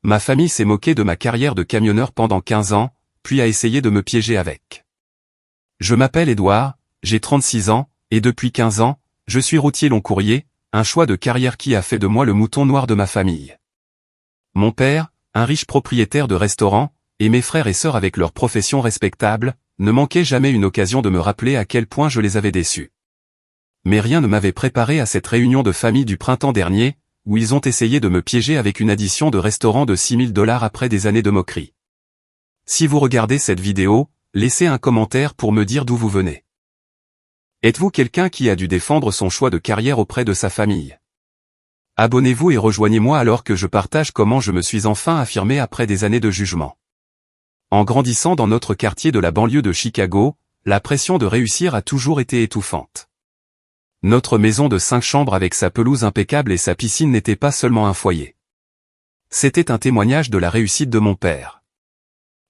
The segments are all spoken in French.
Ma famille s'est moquée de ma carrière de camionneur pendant 15 ans, puis a essayé de me piéger avec. Je m'appelle Édouard, j'ai 36 ans, et depuis 15 ans, je suis routier long courrier, un choix de carrière qui a fait de moi le mouton noir de ma famille. Mon père, un riche propriétaire de restaurant, et mes frères et sœurs avec leurs professions respectables, ne manquaient jamais une occasion de me rappeler à quel point je les avais déçus. Mais rien ne m'avait préparé à cette réunion de famille du printemps dernier, où ils ont essayé de me piéger avec une addition de restaurant de $6 000 après des années de moquerie. Si vous regardez cette vidéo, laissez un commentaire pour me dire d'où vous venez. Êtes-vous quelqu'un qui a dû défendre son choix de carrière auprès de sa famille? Abonnez-vous et rejoignez-moi alors que je partage comment je me suis enfin affirmé après des années de jugement. En grandissant dans notre quartier de la banlieue de Chicago, la pression de réussir a toujours été étouffante. Notre maison de 5 chambres avec sa pelouse impeccable et sa piscine n'était pas seulement un foyer. C'était un témoignage de la réussite de mon père.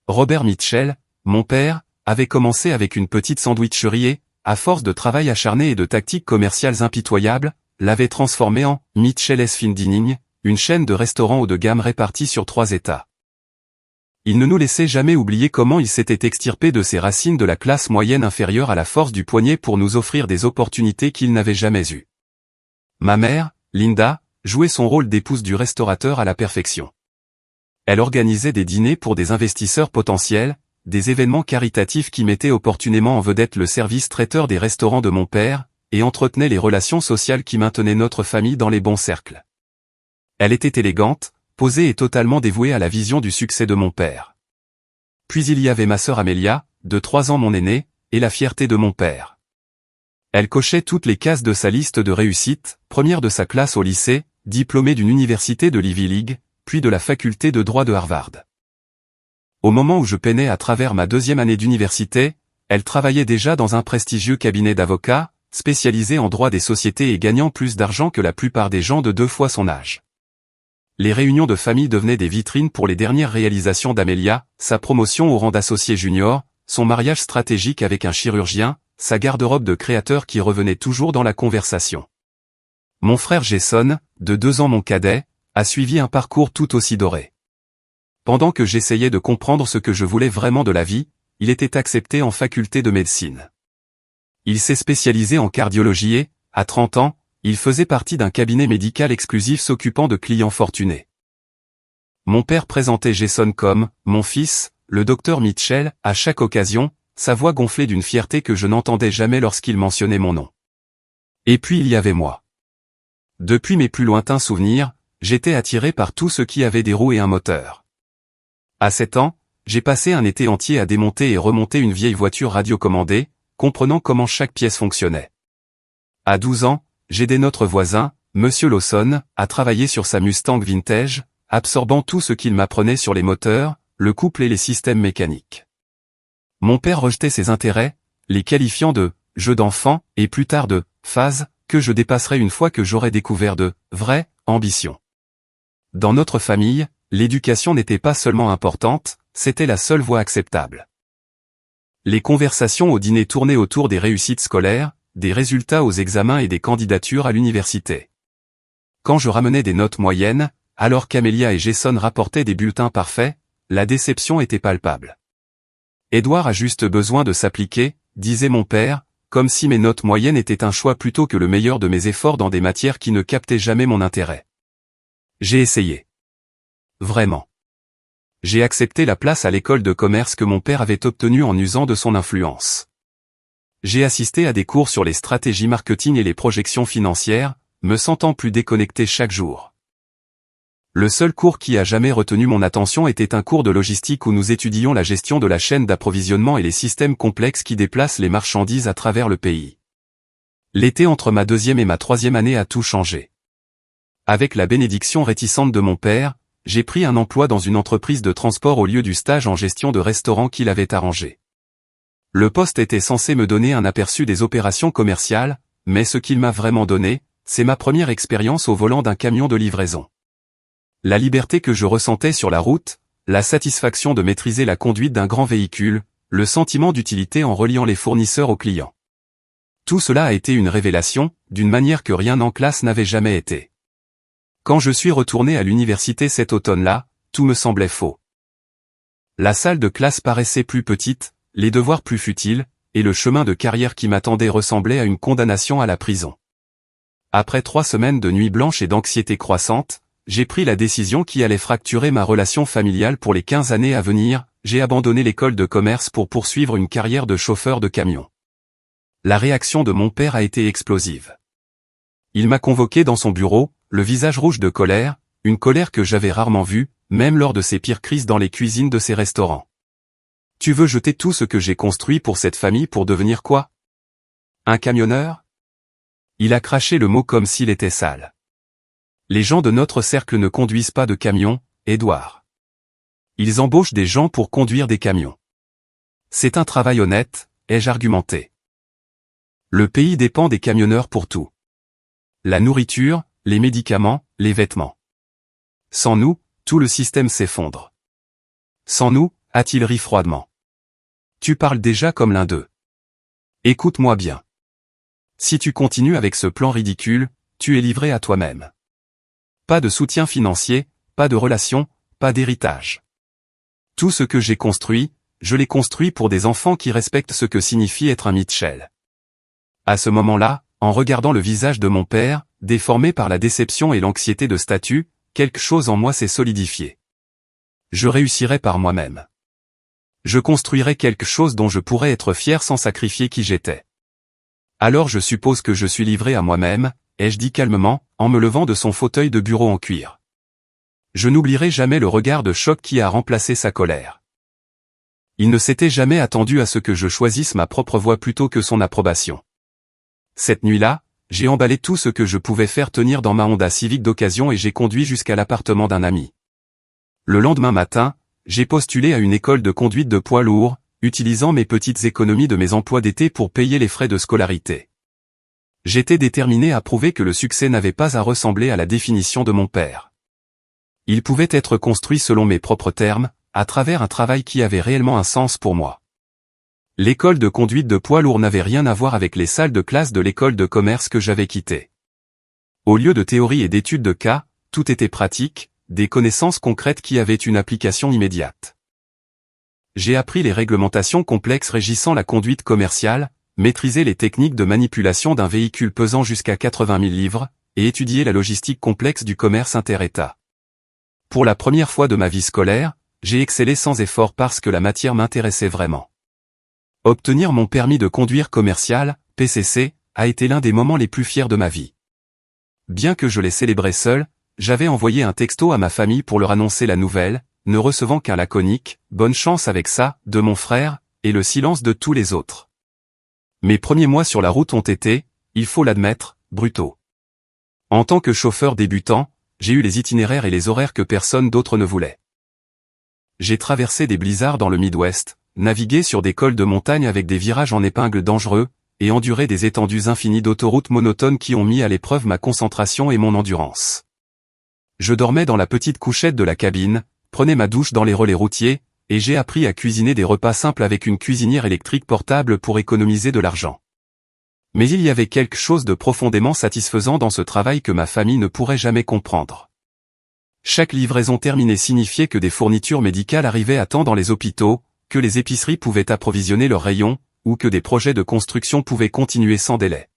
Robert Mitchell, mon père, avait commencé avec une petite sandwicherie et, à force de travail acharné et de tactiques commerciales impitoyables, l'avait transformé en Mitchell's Fine Dining, une chaîne de restaurants haut de gamme répartie sur 3 États. Il ne nous laissait jamais oublier comment il s'était extirpé de ses racines de la classe moyenne inférieure à la force du poignet pour nous offrir des opportunités qu'il n'avait jamais eues. Ma mère, Linda, jouait son rôle d'épouse du restaurateur à la perfection. Elle organisait des dîners pour des investisseurs potentiels, des événements caritatifs qui mettaient opportunément en vedette le service traiteur des restaurants de mon père, et entretenait les relations sociales qui maintenaient notre famille dans les bons cercles. Elle était élégante, posée et totalement dévouée à la vision du succès de mon père. Puis il y avait ma sœur Amélia, de 3 ans mon aînée, et la fierté de mon père. Elle cochait toutes les cases de sa liste de réussite, première de sa classe au lycée, diplômée d'une université de l'Ivy League, puis de la faculté de droit de Harvard. Au moment où je peinais à travers ma 2e année d'université, elle travaillait déjà dans un prestigieux cabinet d'avocats, spécialisé en droit des sociétés et gagnant plus d'argent que la plupart des gens de 2 fois son âge. Les réunions de famille devenaient des vitrines pour les dernières réalisations d'Amélia, sa promotion au rang d'associé junior, son mariage stratégique avec un chirurgien, sa garde-robe de créateur qui revenait toujours dans la conversation. Mon frère Jason, de 2 ans mon cadet, a suivi un parcours tout aussi doré. Pendant que j'essayais de comprendre ce que je voulais vraiment de la vie, il était accepté en faculté de médecine. Il s'est spécialisé en cardiologie et, à 30 ans, il faisait partie d'un cabinet médical exclusif s'occupant de clients fortunés. Mon père présentait Jason comme « mon fils », le docteur Mitchell, à chaque occasion, sa voix gonflée d'une fierté que je n'entendais jamais lorsqu'il mentionnait mon nom. Et puis il y avait moi. Depuis mes plus lointains souvenirs, j'étais attiré par tout ce qui avait des roues et un moteur. À 7 ans, j'ai passé un été entier à démonter et remonter une vieille voiture radiocommandée, comprenant comment chaque pièce fonctionnait. À 12 ans, j'aidais notre voisin, Monsieur Lawson, à travailler sur sa Mustang vintage, absorbant tout ce qu'il m'apprenait sur les moteurs, le couple et les systèmes mécaniques. Mon père rejetait ses intérêts, les qualifiant de « jeux d'enfant » et plus tard de « phase » que je dépasserai une fois que j'aurai découvert de « vraies » ambitions. Dans notre famille, l'éducation n'était pas seulement importante, c'était la seule voie acceptable. Les conversations au dîner tournaient autour des réussites scolaires, des résultats aux examens et des candidatures à l'université. Quand je ramenais des notes moyennes, alors qu'Amélia et Jason rapportaient des bulletins parfaits, la déception était palpable. Édouard a juste besoin de s'appliquer, disait mon père, comme si mes notes moyennes étaient un choix plutôt que le meilleur de mes efforts dans des matières qui ne captaient jamais mon intérêt. J'ai essayé. Vraiment. J'ai accepté la place à l'école de commerce que mon père avait obtenue en usant de son influence. J'ai assisté à des cours sur les stratégies marketing et les projections financières, me sentant plus déconnecté chaque jour. Le seul cours qui a jamais retenu mon attention était un cours de logistique où nous étudions la gestion de la chaîne d'approvisionnement et les systèmes complexes qui déplacent les marchandises à travers le pays. L'été entre ma 2e et ma 3e année a tout changé. Avec la bénédiction réticente de mon père, j'ai pris un emploi dans une entreprise de transport au lieu du stage en gestion de restaurant qu'il avait arrangé. Le poste était censé me donner un aperçu des opérations commerciales, mais ce qu'il m'a vraiment donné, c'est ma première expérience au volant d'un camion de livraison. La liberté que je ressentais sur la route, la satisfaction de maîtriser la conduite d'un grand véhicule, le sentiment d'utilité en reliant les fournisseurs aux clients. Tout cela a été une révélation, d'une manière que rien en classe n'avait jamais été. Quand je suis retourné à l'université cet automne-là, tout me semblait faux. La salle de classe paraissait plus petite, les devoirs plus futiles, et le chemin de carrière qui m'attendait ressemblait à une condamnation à la prison. Après 3 semaines de nuits blanches et d'anxiété croissante, j'ai pris la décision qui allait fracturer ma relation familiale pour les 15 années à venir, j'ai abandonné l'école de commerce pour poursuivre une carrière de chauffeur de camion. La réaction de mon père a été explosive. Il m'a convoqué dans son bureau, le visage rouge de colère, une colère que j'avais rarement vue, même lors de ses pires crises dans les cuisines de ses restaurants. « Tu veux jeter tout ce que j'ai construit pour cette famille pour devenir quoi? Un camionneur ?» Il a craché le mot comme s'il était sale. « Les gens de notre cercle ne conduisent pas de camions, Édouard. Ils embauchent des gens pour conduire des camions. C'est un travail honnête, ai-je argumenté. Le pays dépend des camionneurs pour tout. La nourriture, les médicaments, les vêtements. Sans nous, tout le système s'effondre. Sans nous, a-t-il ri froidement. Tu parles déjà comme l'un d'eux. Écoute-moi bien. Si tu continues avec ce plan ridicule, tu es livré à toi-même. Pas de soutien financier, pas de relations, pas d'héritage. Tout ce que j'ai construit, je l'ai construit pour des enfants qui respectent ce que signifie être un Mitchell. À ce moment-là, en regardant le visage de mon père, déformé par la déception et l'anxiété de statut, quelque chose en moi s'est solidifié. Je réussirai par moi-même. Je construirai quelque chose dont je pourrais être fier sans sacrifier qui j'étais. Alors je suppose que je suis livré à moi-même, ai-je dit calmement, en me levant de son fauteuil de bureau en cuir. Je n'oublierai jamais le regard de choc qui a remplacé sa colère. Il ne s'était jamais attendu à ce que je choisisse ma propre voie plutôt que son approbation. Cette nuit-là, j'ai emballé tout ce que je pouvais faire tenir dans ma Honda Civic d'occasion et j'ai conduit jusqu'à l'appartement d'un ami. Le lendemain matin, j'ai postulé à une école de conduite de poids lourds, utilisant mes petites économies de mes emplois d'été pour payer les frais de scolarité. J'étais déterminé à prouver que le succès n'avait pas à ressembler à la définition de mon père. Il pouvait être construit selon mes propres termes, à travers un travail qui avait réellement un sens pour moi. L'école de conduite de poids lourds n'avait rien à voir avec les salles de classe de l'école de commerce que j'avais quittée. Au lieu de théorie et d'études de cas, tout était pratique, des connaissances concrètes qui avaient une application immédiate. J'ai appris les réglementations complexes régissant la conduite commerciale, maîtrisé les techniques de manipulation d'un véhicule pesant jusqu'à 80 000 livres, et étudié la logistique complexe du commerce inter-État. Pour la première fois de ma vie scolaire, j'ai excellé sans effort parce que la matière m'intéressait vraiment. Obtenir mon permis de conduire commercial, PCC, a été l'un des moments les plus fiers de ma vie. Bien que je l'ai célébré seul, j'avais envoyé un texto à ma famille pour leur annoncer la nouvelle, ne recevant qu'un laconique « Bonne chance avec ça » de mon frère, et le silence de tous les autres. Mes premiers mois sur la route ont été, il faut l'admettre, brutaux. En tant que chauffeur débutant, j'ai eu les itinéraires et les horaires que personne d'autre ne voulait. J'ai traversé des blizzards dans le Midwest, navigué sur des cols de montagne avec des virages en épingle dangereux, et enduré des étendues infinies d'autoroutes monotones qui ont mis à l'épreuve ma concentration et mon endurance. Je dormais dans la petite couchette de la cabine, prenais ma douche dans les relais routiers, et j'ai appris à cuisiner des repas simples avec une cuisinière électrique portable pour économiser de l'argent. Mais il y avait quelque chose de profondément satisfaisant dans ce travail que ma famille ne pourrait jamais comprendre. Chaque livraison terminée signifiait que des fournitures médicales arrivaient à temps dans les hôpitaux, que les épiceries pouvaient approvisionner leurs rayons, ou que des projets de construction pouvaient continuer sans délai.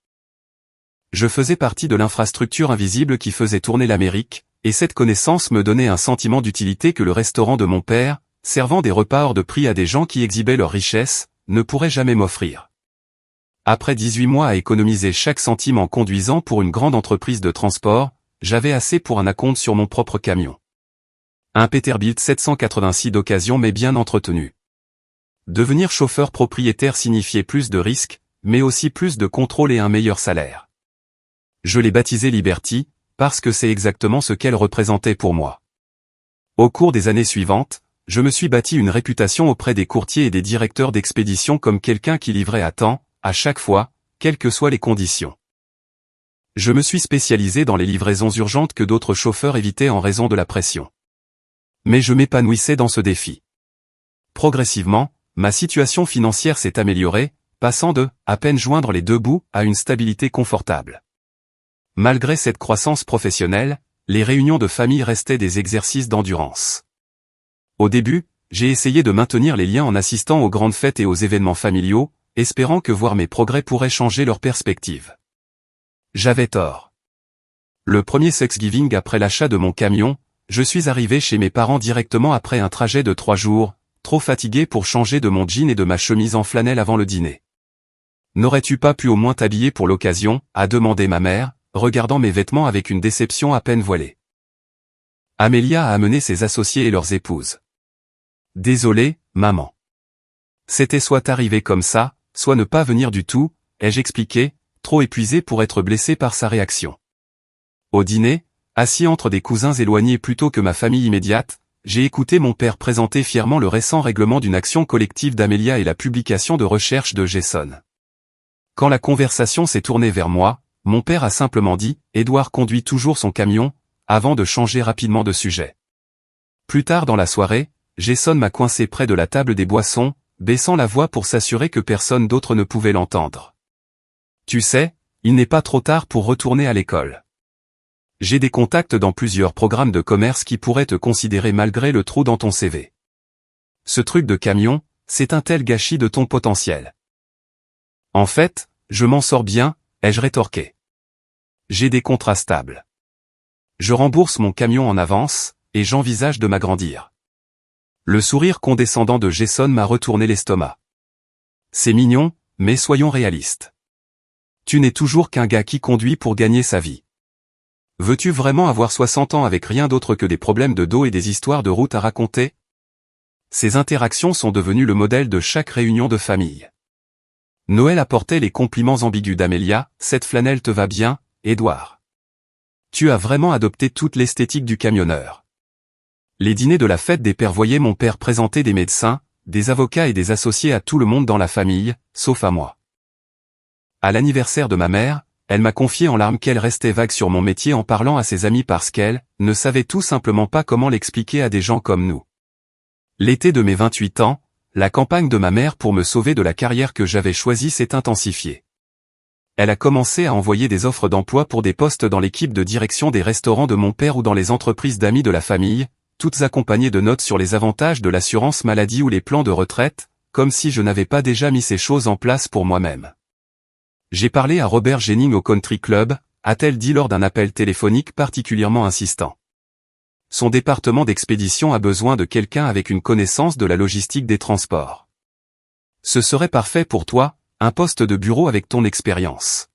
Je faisais partie de l'infrastructure invisible qui faisait tourner l'Amérique, et cette connaissance me donnait un sentiment d'utilité que le restaurant de mon père, servant des repas hors de prix à des gens qui exhibaient leur richesse, ne pourrait jamais m'offrir. Après 18 mois à économiser chaque centime en conduisant pour une grande entreprise de transport, j'avais assez pour un acompte sur mon propre camion. Un Peterbilt 786 d'occasion mais bien entretenu. Devenir chauffeur propriétaire signifiait plus de risques, mais aussi plus de contrôle et un meilleur salaire. Je l'ai baptisé Liberty, parce que c'est exactement ce qu'elle représentait pour moi. Au cours des années suivantes, je me suis bâti une réputation auprès des courtiers et des directeurs d'expédition comme quelqu'un qui livrait à temps, à chaque fois, quelles que soient les conditions. Je me suis spécialisé dans les livraisons urgentes que d'autres chauffeurs évitaient en raison de la pression. Mais je m'épanouissais dans ce défi. Progressivement, ma situation financière s'est améliorée, passant de « à peine joindre les deux bouts » à une stabilité confortable. Malgré cette croissance professionnelle, les réunions de famille restaient des exercices d'endurance. Au début, j'ai essayé de maintenir les liens en assistant aux grandes fêtes et aux événements familiaux, espérant que voir mes progrès pourrait changer leur perspective. J'avais tort. Le premier Thanksgiving après l'achat de mon camion, je suis arrivé chez mes parents directement après un trajet de 3 jours, trop fatigué pour changer de mon jean et de ma chemise en flanelle avant le dîner. N'aurais-tu pas pu au moins t'habiller pour l'occasion, a demandé ma mère, regardant mes vêtements avec une déception à peine voilée. Amélia a amené ses associés et leurs épouses. Désolé, maman. C'était soit arriver comme ça, soit ne pas venir du tout, ai-je expliqué, trop épuisé pour être blessé par sa réaction. Au dîner, assis entre des cousins éloignés plutôt que ma famille immédiate, j'ai écouté mon père présenter fièrement le récent règlement d'une action collective d'Amélia et la publication de recherches de Jason. Quand la conversation s'est tournée vers moi, mon père a simplement dit « Édouard conduit toujours son camion », avant de changer rapidement de sujet. Plus tard dans la soirée, Jason m'a coincé près de la table des boissons, baissant la voix pour s'assurer que personne d'autre ne pouvait l'entendre. Tu sais, il n'est pas trop tard pour retourner à l'école. J'ai des contacts dans plusieurs programmes de commerce qui pourraient te considérer malgré le trou dans ton CV. Ce truc de camion, c'est un tel gâchis de ton potentiel. En fait, je m'en sors bien, ai-je rétorqué. J'ai des contrats stables. Je rembourse mon camion en avance, et j'envisage de m'agrandir. Le sourire condescendant de Jason m'a retourné l'estomac. C'est mignon, mais soyons réalistes. Tu n'es toujours qu'un gars qui conduit pour gagner sa vie. Veux-tu vraiment avoir 60 ans avec rien d'autre que des problèmes de dos et des histoires de route à raconter? Ces interactions sont devenues le modèle de chaque réunion de famille. Noël apportait les compliments ambigus d'Amélia, cette flanelle te va bien, Édouard. Tu as vraiment adopté toute l'esthétique du camionneur. Les dîners de la fête des pères voyaient mon père présenter des médecins, des avocats et des associés à tout le monde dans la famille, sauf à moi. À l'anniversaire de ma mère, elle m'a confié en larmes qu'elle restait vague sur mon métier en parlant à ses amis parce qu'elle ne savait tout simplement pas comment l'expliquer à des gens comme nous. L'été de mes 28 ans, la campagne de ma mère pour me sauver de la carrière que j'avais choisie s'est intensifiée. Elle a commencé à envoyer des offres d'emploi pour des postes dans l'équipe de direction des restaurants de mon père ou dans les entreprises d'amis de la famille, toutes accompagnées de notes sur les avantages de l'assurance maladie ou les plans de retraite, comme si je n'avais pas déjà mis ces choses en place pour moi-même. J'ai parlé à Robert Jennings au Country Club, a-t-elle dit lors d'un appel téléphonique particulièrement insistant. Son département d'expédition a besoin de quelqu'un avec une connaissance de la logistique des transports. Ce serait parfait pour toi, un poste de bureau avec ton expérience.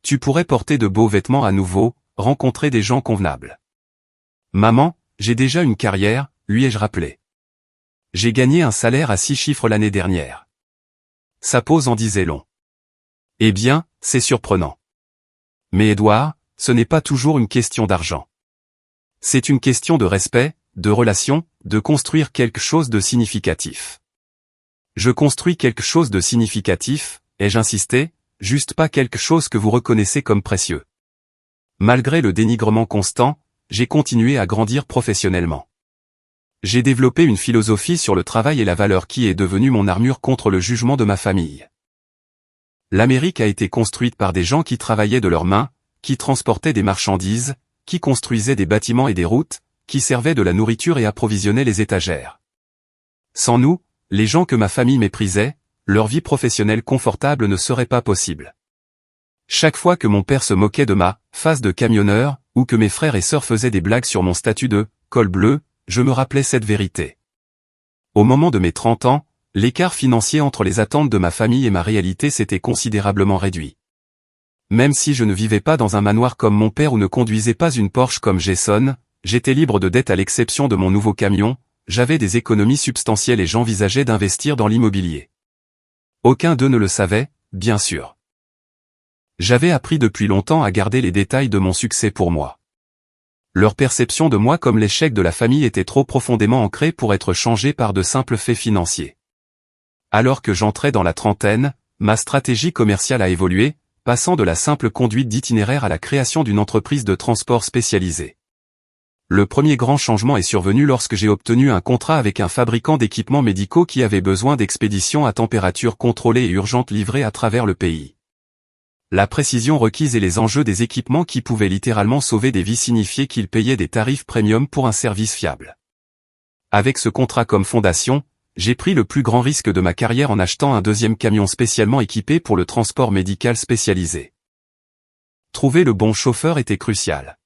Tu pourrais porter de beaux vêtements à nouveau, rencontrer des gens convenables. Maman, j'ai déjà une carrière, lui ai-je rappelé. J'ai gagné un salaire à 6 chiffres l'année dernière. Sa pause en disait long. Eh bien, c'est surprenant. Mais Édouard, ce n'est pas toujours une question d'argent. C'est une question de respect, de relation, de construire quelque chose de significatif. Je construis quelque chose de significatif, ai-je insisté, juste pas quelque chose que vous reconnaissez comme précieux. Malgré le dénigrement constant, j'ai continué à grandir professionnellement. J'ai développé une philosophie sur le travail et la valeur qui est devenue mon armure contre le jugement de ma famille. L'Amérique a été construite par des gens qui travaillaient de leurs mains, qui transportaient des marchandises, qui construisaient des bâtiments et des routes, qui servaient de la nourriture et approvisionnaient les étagères. Sans nous, les gens que ma famille méprisait, leur vie professionnelle confortable ne serait pas possible. Chaque fois que mon père se moquait de ma face de camionneur, ou que mes frères et sœurs faisaient des blagues sur mon statut de col bleu, je me rappelais cette vérité. Au moment de mes 30 ans, l'écart financier entre les attentes de ma famille et ma réalité s'était considérablement réduit. Même si je ne vivais pas dans un manoir comme mon père ou ne conduisais pas une Porsche comme Jason, j'étais libre de dettes à l'exception de mon nouveau camion, j'avais des économies substantielles et j'envisageais d'investir dans l'immobilier. Aucun d'eux ne le savait, bien sûr. J'avais appris depuis longtemps à garder les détails de mon succès pour moi. Leur perception de moi comme l'échec de la famille était trop profondément ancrée pour être changée par de simples faits financiers. Alors que j'entrais dans la trentaine, ma stratégie commerciale a évolué, passant de la simple conduite d'itinéraire à la création d'une entreprise de transport spécialisée. Le premier grand changement est survenu lorsque j'ai obtenu un contrat avec un fabricant d'équipements médicaux qui avait besoin d'expéditions à température contrôlée et urgentes livrées à travers le pays. La précision requise et les enjeux des équipements qui pouvaient littéralement sauver des vies signifiaient qu'ils payaient des tarifs premium pour un service fiable. Avec ce contrat comme fondation, j'ai pris le plus grand risque de ma carrière en achetant un deuxième camion spécialement équipé pour le transport médical spécialisé. Trouver le bon chauffeur était crucial.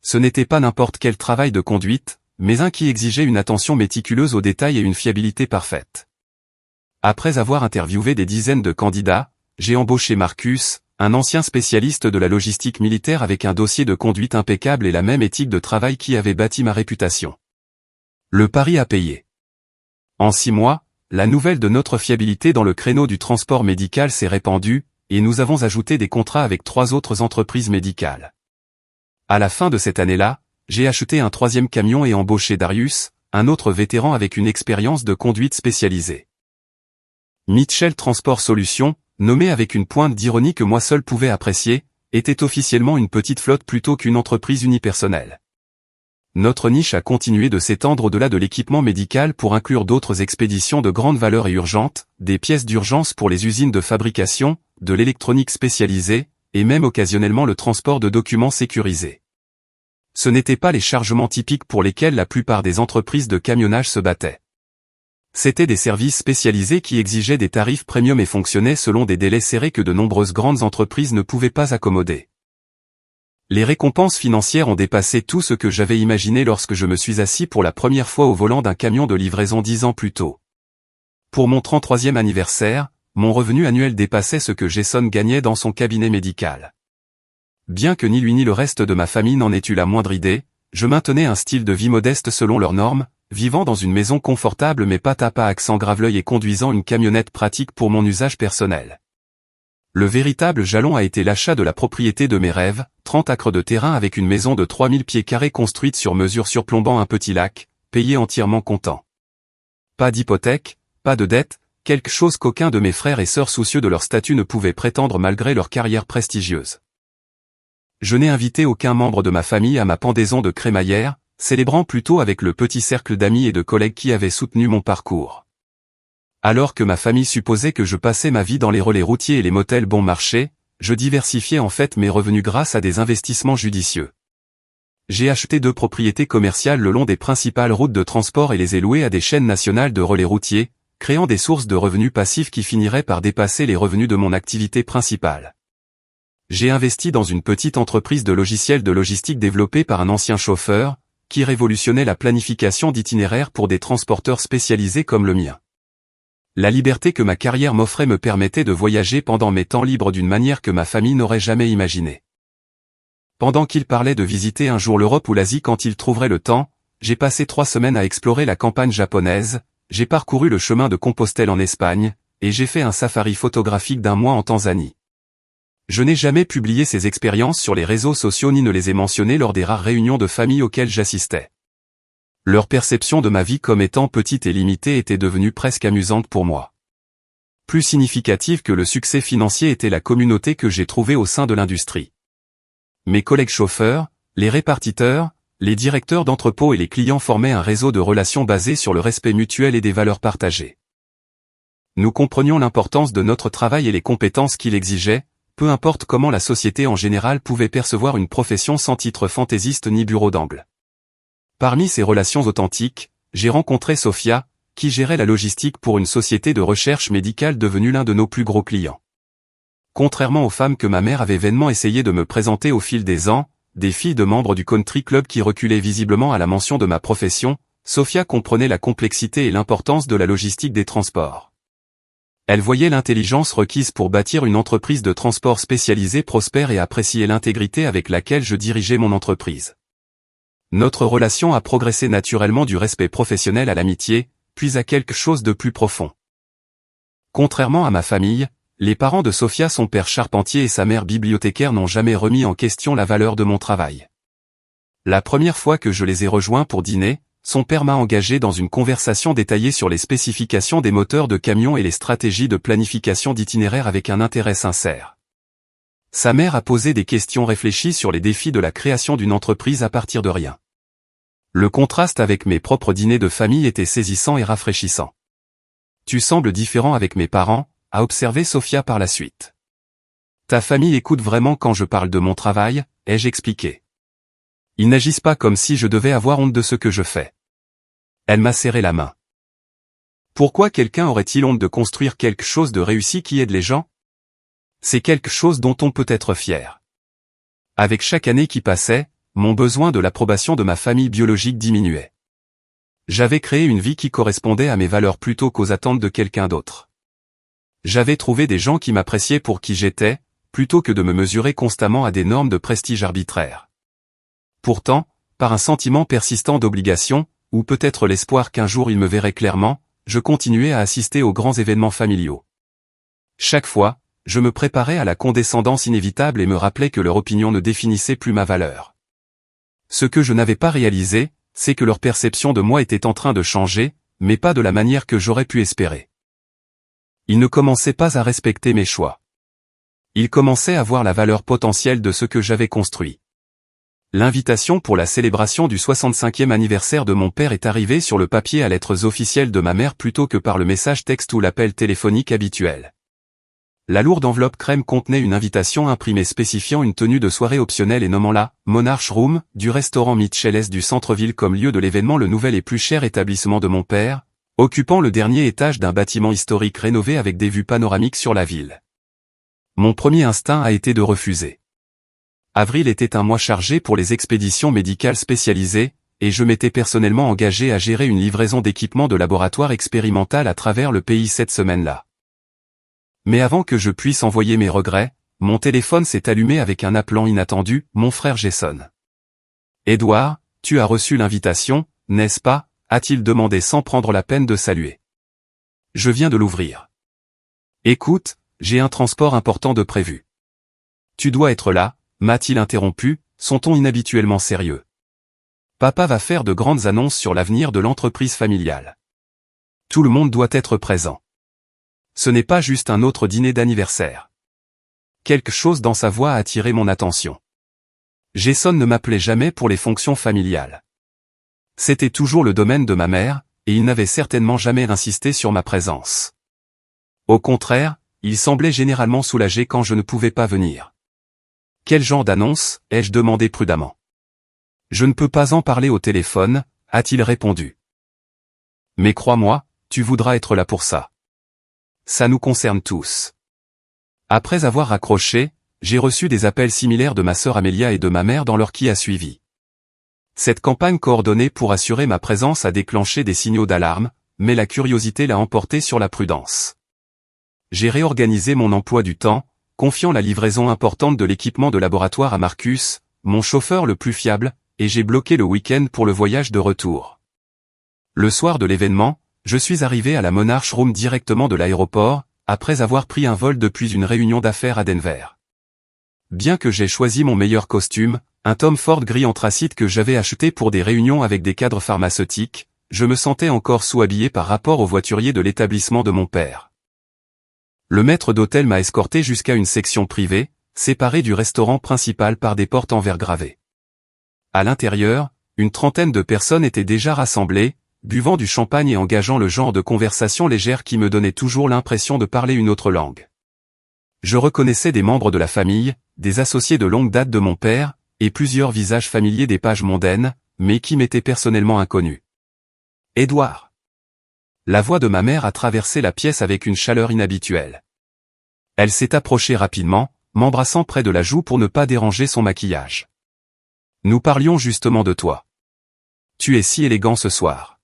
Ce n'était pas n'importe quel travail de conduite, mais un qui exigeait une attention méticuleuse aux détails et une fiabilité parfaite. Après avoir interviewé des dizaines de candidats, j'ai embauché Marcus, un ancien spécialiste de la logistique militaire avec un dossier de conduite impeccable et la même éthique de travail qui avait bâti ma réputation. Le pari a payé. En 6 mois, la nouvelle de notre fiabilité dans le créneau du transport médical s'est répandue, et nous avons ajouté des contrats avec 3 autres entreprises médicales. À la fin de cette année-là, j'ai acheté un 3e camion et embauché Darius, un autre vétéran avec une expérience de conduite spécialisée. Mitchell Transport Solutions, nommé avec une pointe d'ironie que moi seul pouvais apprécier, était officiellement une petite flotte plutôt qu'une entreprise unipersonnelle. Notre niche a continué de s'étendre au-delà de l'équipement médical pour inclure d'autres expéditions de grande valeur et urgentes, des pièces d'urgence pour les usines de fabrication, de l'électronique spécialisée, et même occasionnellement le transport de documents sécurisés. Ce n'étaient pas les chargements typiques pour lesquels la plupart des entreprises de camionnage se battaient. C'étaient des services spécialisés qui exigeaient des tarifs premium et fonctionnaient selon des délais serrés que de nombreuses grandes entreprises ne pouvaient pas accommoder. Les récompenses financières ont dépassé tout ce que j'avais imaginé lorsque je me suis assis pour la première fois au volant d'un camion de livraison 10 ans plus tôt. Pour mon 33e anniversaire, mon revenu annuel dépassait ce que Jason gagnait dans son cabinet médical. Bien que ni lui ni le reste de ma famille n'en ait eu la moindre idée, je maintenais un style de vie modeste selon leurs normes, vivant dans une maison confortable mais pas à pas accent Graveleuil et conduisant une camionnette pratique pour mon usage personnel. Le véritable jalon a été l'achat de la propriété de mes rêves, 30 acres de terrain avec une maison de 3000 pieds carrés construite sur mesure surplombant un petit lac, payé entièrement comptant. Pas d'hypothèque, pas de dette, quelque chose qu'aucun de mes frères et sœurs soucieux de leur statut ne pouvait prétendre malgré leur carrière prestigieuse. Je n'ai invité aucun membre de ma famille à ma pendaison de crémaillère, célébrant plutôt avec le petit cercle d'amis et de collègues qui avaient soutenu mon parcours. Alors que ma famille supposait que je passais ma vie dans les relais routiers et les motels bon marché, je diversifiais en fait mes revenus grâce à des investissements judicieux. J'ai acheté 2 propriétés commerciales le long des principales routes de transport et les ai louées à des chaînes nationales de relais routiers, créant des sources de revenus passifs qui finiraient par dépasser les revenus de mon activité principale. J'ai investi dans une petite entreprise de logiciels de logistique développée par un ancien chauffeur, qui révolutionnait la planification d'itinéraires pour des transporteurs spécialisés comme le mien. La liberté que ma carrière m'offrait me permettait de voyager pendant mes temps libres d'une manière que ma famille n'aurait jamais imaginée. Pendant qu'il parlait de visiter un jour l'Europe ou l'Asie quand il trouverait le temps, j'ai passé 3 semaines à explorer la campagne japonaise, j'ai parcouru le chemin de Compostelle en Espagne, et j'ai fait un safari photographique d'1 mois en Tanzanie. Je n'ai jamais publié ces expériences sur les réseaux sociaux ni ne les ai mentionnées lors des rares réunions de famille auxquelles j'assistais. Leur perception de ma vie comme étant petite et limitée était devenue presque amusante pour moi. Plus significative que le succès financier était la communauté que j'ai trouvée au sein de l'industrie. Mes collègues chauffeurs, les répartiteurs, les directeurs d'entrepôt et les clients formaient un réseau de relations basé sur le respect mutuel et des valeurs partagées. Nous comprenions l'importance de notre travail et les compétences qu'il exigeait, peu importe comment la société en général pouvait percevoir une profession sans titre fantaisiste ni bureau d'angle. Parmi ces relations authentiques, j'ai rencontré Sophia, qui gérait la logistique pour une société de recherche médicale devenue l'un de nos plus gros clients. Contrairement aux femmes que ma mère avait vainement essayé de me présenter au fil des ans, des filles de membres du country club qui reculaient visiblement à la mention de ma profession, Sophia comprenait la complexité et l'importance de la logistique des transports. Elle voyait l'intelligence requise pour bâtir une entreprise de transport spécialisée prospère et appréciait l'intégrité avec laquelle je dirigeais mon entreprise. Notre relation a progressé naturellement du respect professionnel à l'amitié, puis à quelque chose de plus profond. Contrairement à ma famille, les parents de Sophia, son père charpentier et sa mère bibliothécaire, n'ont jamais remis en question la valeur de mon travail. La première fois que je les ai rejoints pour dîner, son père m'a engagé dans une conversation détaillée sur les spécifications des moteurs de camions et les stratégies de planification d'itinéraires avec un intérêt sincère. Sa mère a posé des questions réfléchies sur les défis de la création d'une entreprise à partir de rien. Le contraste avec mes propres dîners de famille était saisissant et rafraîchissant. Tu sembles différent avec mes parents, a observé Sophia par la suite. Ta famille écoute vraiment quand je parle de mon travail, ai-je expliqué. Ils n'agissent pas comme si je devais avoir honte de ce que je fais. Elle m'a serré la main. Pourquoi quelqu'un aurait-il honte de construire quelque chose de réussi qui aide les gens? C'est quelque chose dont on peut être fier. Avec chaque année qui passait, mon besoin de l'approbation de ma famille biologique diminuait. J'avais créé une vie qui correspondait à mes valeurs plutôt qu'aux attentes de quelqu'un d'autre. J'avais trouvé des gens qui m'appréciaient pour qui j'étais, plutôt que de me mesurer constamment à des normes de prestige arbitraires. Pourtant, par un sentiment persistant d'obligation, ou peut-être l'espoir qu'un jour ils me verraient clairement, je continuais à assister aux grands événements familiaux. Chaque fois, je me préparais à la condescendance inévitable et me rappelais que leur opinion ne définissait plus ma valeur. Ce que je n'avais pas réalisé, c'est que leur perception de moi était en train de changer, mais pas de la manière que j'aurais pu espérer. Ils ne commençaient pas à respecter mes choix. Ils commençaient à voir la valeur potentielle de ce que j'avais construit. L'invitation pour la célébration du 65e anniversaire de mon père est arrivée sur le papier à lettres officielles de ma mère plutôt que par le message texte ou l'appel téléphonique habituel. La lourde enveloppe crème contenait une invitation imprimée spécifiant une tenue de soirée optionnelle et nommant la « Monarch Room » du restaurant Micheles du centre-ville comme lieu de l'événement, le nouvel et plus cher établissement de mon père, occupant le dernier étage d'un bâtiment historique rénové avec des vues panoramiques sur la ville. Mon premier instinct a été de refuser. Avril était un mois chargé pour les expéditions médicales spécialisées, et je m'étais personnellement engagé à gérer une livraison d'équipements de laboratoire expérimental à travers le pays cette semaine-là. Mais avant que je puisse envoyer mes regrets, mon téléphone s'est allumé avec un appelant inattendu, mon frère Jason. « Edouard, tu as reçu l'invitation, n'est-ce pas ?» a-t-il demandé sans prendre la peine de saluer. Je viens de l'ouvrir. « Écoute, j'ai un transport important de prévu. Tu dois être là, » m'a-t-il interrompu, son ton inhabituellement sérieux. Papa va faire de grandes annonces sur l'avenir de l'entreprise familiale. Tout le monde doit être présent. Ce n'est pas juste un autre dîner d'anniversaire. Quelque chose dans sa voix a attiré mon attention. Jason ne m'appelait jamais pour les fonctions familiales. C'était toujours le domaine de ma mère, et il n'avait certainement jamais insisté sur ma présence. Au contraire, il semblait généralement soulagé quand je ne pouvais pas venir. « Quel genre d'annonce ?» ai-je demandé prudemment. « Je ne peux pas en parler au téléphone », a-t-il répondu. « Mais crois-moi, tu voudras être là pour ça. Ça nous concerne tous. » Après avoir raccroché, j'ai reçu des appels similaires de ma sœur Amélia et de ma mère dans l'heure qui a suivi. Cette campagne coordonnée pour assurer ma présence a déclenché des signaux d'alarme, mais la curiosité l'a emporté sur la prudence. J'ai réorganisé mon emploi du temps, confiant la livraison importante de l'équipement de laboratoire à Marcus, mon chauffeur le plus fiable, et j'ai bloqué le week-end pour le voyage de retour. Le soir de l'événement, je suis arrivé à la Monarch Room directement de l'aéroport, après avoir pris un vol depuis une réunion d'affaires à Denver. Bien que j'aie choisi mon meilleur costume, un Tom Ford gris anthracite que j'avais acheté pour des réunions avec des cadres pharmaceutiques, je me sentais encore sous-habillé par rapport au voiturier de l'établissement de mon père. Le maître d'hôtel m'a escorté jusqu'à une section privée, séparée du restaurant principal par des portes en verre gravées. À l'intérieur, une trentaine de personnes étaient déjà rassemblées, buvant du champagne et engageant le genre de conversation légère qui me donnait toujours l'impression de parler une autre langue. Je reconnaissais des membres de la famille, des associés de longue date de mon père, et plusieurs visages familiers des pages mondaines, mais qui m'étaient personnellement inconnus. « Édouard !» La voix de ma mère a traversé la pièce avec une chaleur inhabituelle. Elle s'est approchée rapidement, m'embrassant près de la joue pour ne pas déranger son maquillage. « Nous parlions justement de toi. Tu es si élégant ce soir. »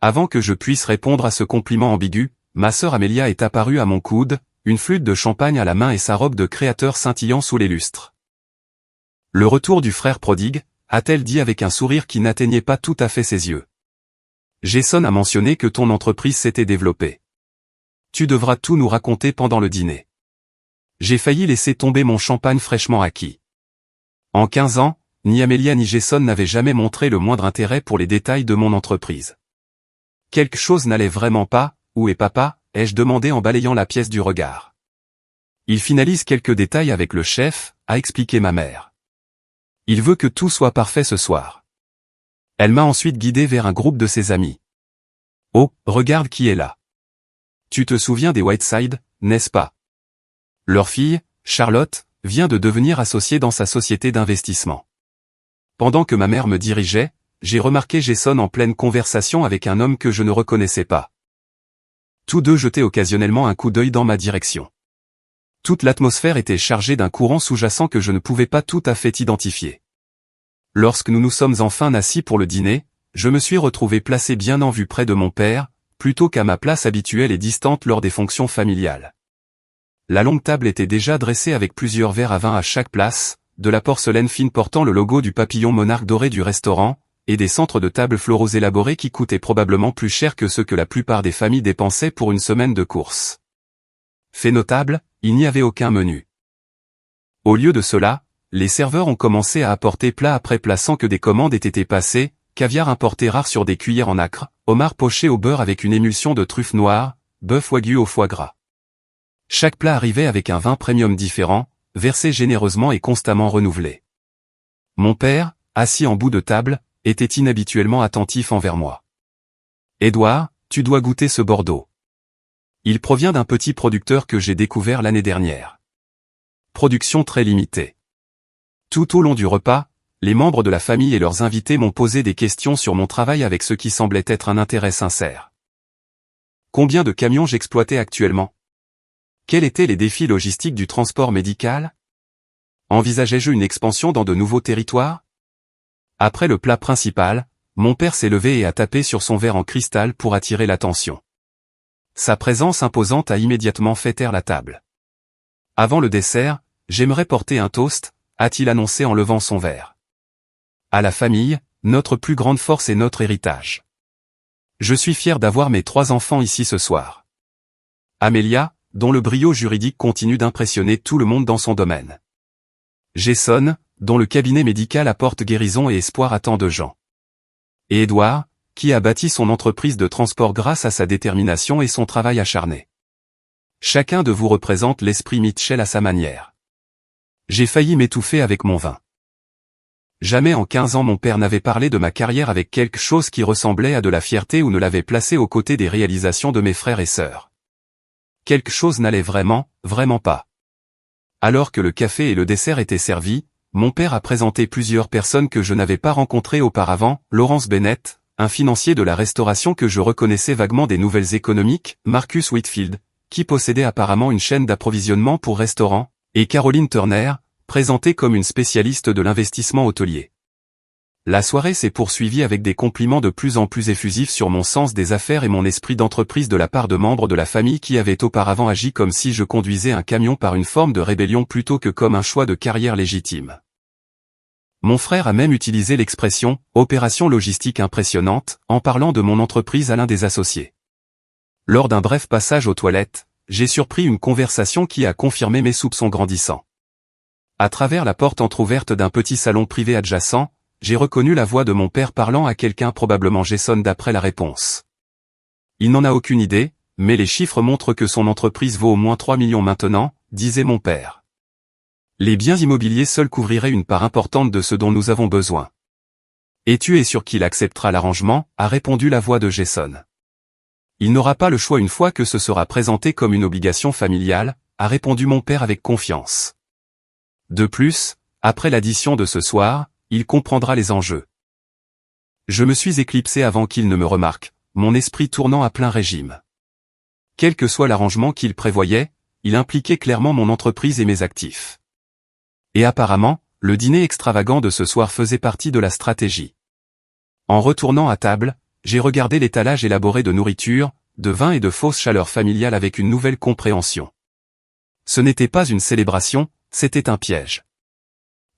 Avant que je puisse répondre à ce compliment ambigu, ma sœur Amélia est apparue à mon coude, une flûte de champagne à la main et sa robe de créateur scintillant sous les lustres. « Le retour du frère prodigue », a-t-elle dit avec un sourire qui n'atteignait pas tout à fait ses yeux. « Jason a mentionné que ton entreprise s'était développée. Tu devras tout nous raconter pendant le dîner. » J'ai failli laisser tomber mon champagne fraîchement acquis. En 15 ans, ni Amélia ni Jason n'avaient jamais montré le moindre intérêt pour les détails de mon entreprise. Quelque chose n'allait vraiment pas, « Où est papa ?» ai-je demandé en balayant la pièce du regard. « Il finalise quelques détails avec le chef », a expliqué ma mère. « Il veut que tout soit parfait ce soir. » Elle m'a ensuite guidé vers un groupe de ses amis. « Oh, regarde qui est là. Tu te souviens des Whiteside, n'est-ce pas? Leur fille, Charlotte, vient de devenir associée dans sa société d'investissement. » Pendant que ma mère me dirigeait, j'ai remarqué Jason en pleine conversation avec un homme que je ne reconnaissais pas. Tous deux jetaient occasionnellement un coup d'œil dans ma direction. Toute l'atmosphère était chargée d'un courant sous-jacent que je ne pouvais pas tout à fait identifier. Lorsque nous nous sommes enfin assis pour le dîner, je me suis retrouvé placé bien en vue près de mon père, plutôt qu'à ma place habituelle et distante lors des fonctions familiales. La longue table était déjà dressée avec plusieurs verres à vin à chaque place, de la porcelaine fine portant le logo du papillon monarque doré du restaurant, et des centres de table floraux élaborés qui coûtaient probablement plus cher que ceux que la plupart des familles dépensaient pour une semaine de courses. Fait notable, il n'y avait aucun menu. Au lieu de cela, les serveurs ont commencé à apporter plat après plat sans que des commandes aient été passées, caviar importé rare sur des cuillères en nacre, homard poché au beurre avec une émulsion de truffes noires, bœuf wagyu au foie gras. Chaque plat arrivait avec un vin premium différent, versé généreusement et constamment renouvelé. Mon père, assis en bout de table, était inhabituellement attentif envers moi. « Édouard, tu dois goûter ce Bordeaux. Il provient d'un petit producteur que j'ai découvert l'année dernière. Production très limitée. » Tout au long du repas, les membres de la famille et leurs invités m'ont posé des questions sur mon travail avec ce qui semblait être un intérêt sincère. Combien de camions j'exploitais actuellement? Quels étaient les défis logistiques du transport médical? Envisageais-je une expansion dans de nouveaux territoires? Après le plat principal, mon père s'est levé et a tapé sur son verre en cristal pour attirer l'attention. Sa présence imposante a immédiatement fait taire la table. Avant le dessert, j'aimerais porter un toast, a-t-il annoncé en levant son verre. À la famille, notre plus grande force est notre héritage. Je suis fier d'avoir mes 3 enfants ici ce soir. Amélia, dont le brio juridique continue d'impressionner tout le monde dans son domaine. Jason, dont le cabinet médical apporte guérison et espoir à tant de gens. Et Édouard, qui a bâti son entreprise de transport grâce à sa détermination et son travail acharné. Chacun de vous représente l'esprit Mitchell à sa manière. J'ai failli m'étouffer avec mon vin. Jamais en 15 ans mon père n'avait parlé de ma carrière avec quelque chose qui ressemblait à de la fierté ou ne l'avait placé aux côtés des réalisations de mes frères et sœurs. Quelque chose n'allait vraiment pas. Alors que le café et le dessert étaient servis, mon père a présenté plusieurs personnes que je n'avais pas rencontrées auparavant, Laurence Bennett, un financier de la restauration que je reconnaissais vaguement des nouvelles économiques, Marcus Whitfield, qui possédait apparemment une chaîne d'approvisionnement pour restaurants, et Caroline Turner, présentée comme une spécialiste de l'investissement hôtelier. La soirée s'est poursuivie avec des compliments de plus en plus effusifs sur mon sens des affaires et mon esprit d'entreprise de la part de membres de la famille qui avaient auparavant agi comme si je conduisais un camion par une forme de rébellion plutôt que comme un choix de carrière légitime. Mon frère a même utilisé l'expression « opération logistique impressionnante » en parlant de mon entreprise à l'un des associés. Lors d'un bref passage aux toilettes, j'ai surpris une conversation qui a confirmé mes soupçons grandissants. À travers la porte entr'ouverte d'un petit salon privé adjacent, j'ai reconnu la voix de mon père parlant à quelqu'un, probablement Jason d'après la réponse. Il n'en a aucune idée, mais les chiffres montrent que son entreprise vaut au moins 3 millions maintenant, disait mon père. Les biens immobiliers seuls couvriraient une part importante de ce dont nous avons besoin. Et tu es sûr qu'il acceptera l'arrangement, a répondu la voix de Jason. Il n'aura pas le choix une fois que ce sera présenté comme une obligation familiale, a répondu mon père avec confiance. De plus, après l'addition de ce soir, il comprendra les enjeux. Je me suis éclipsé avant qu'il ne me remarque, mon esprit tournant à plein régime. Quel que soit l'arrangement qu'il prévoyait, il impliquait clairement mon entreprise et mes actifs. Et apparemment, le dîner extravagant de ce soir faisait partie de la stratégie. En retournant à table, j'ai regardé l'étalage élaboré de nourriture, de vin et de fausse chaleur familiale avec une nouvelle compréhension. Ce n'était pas une célébration, c'était un piège.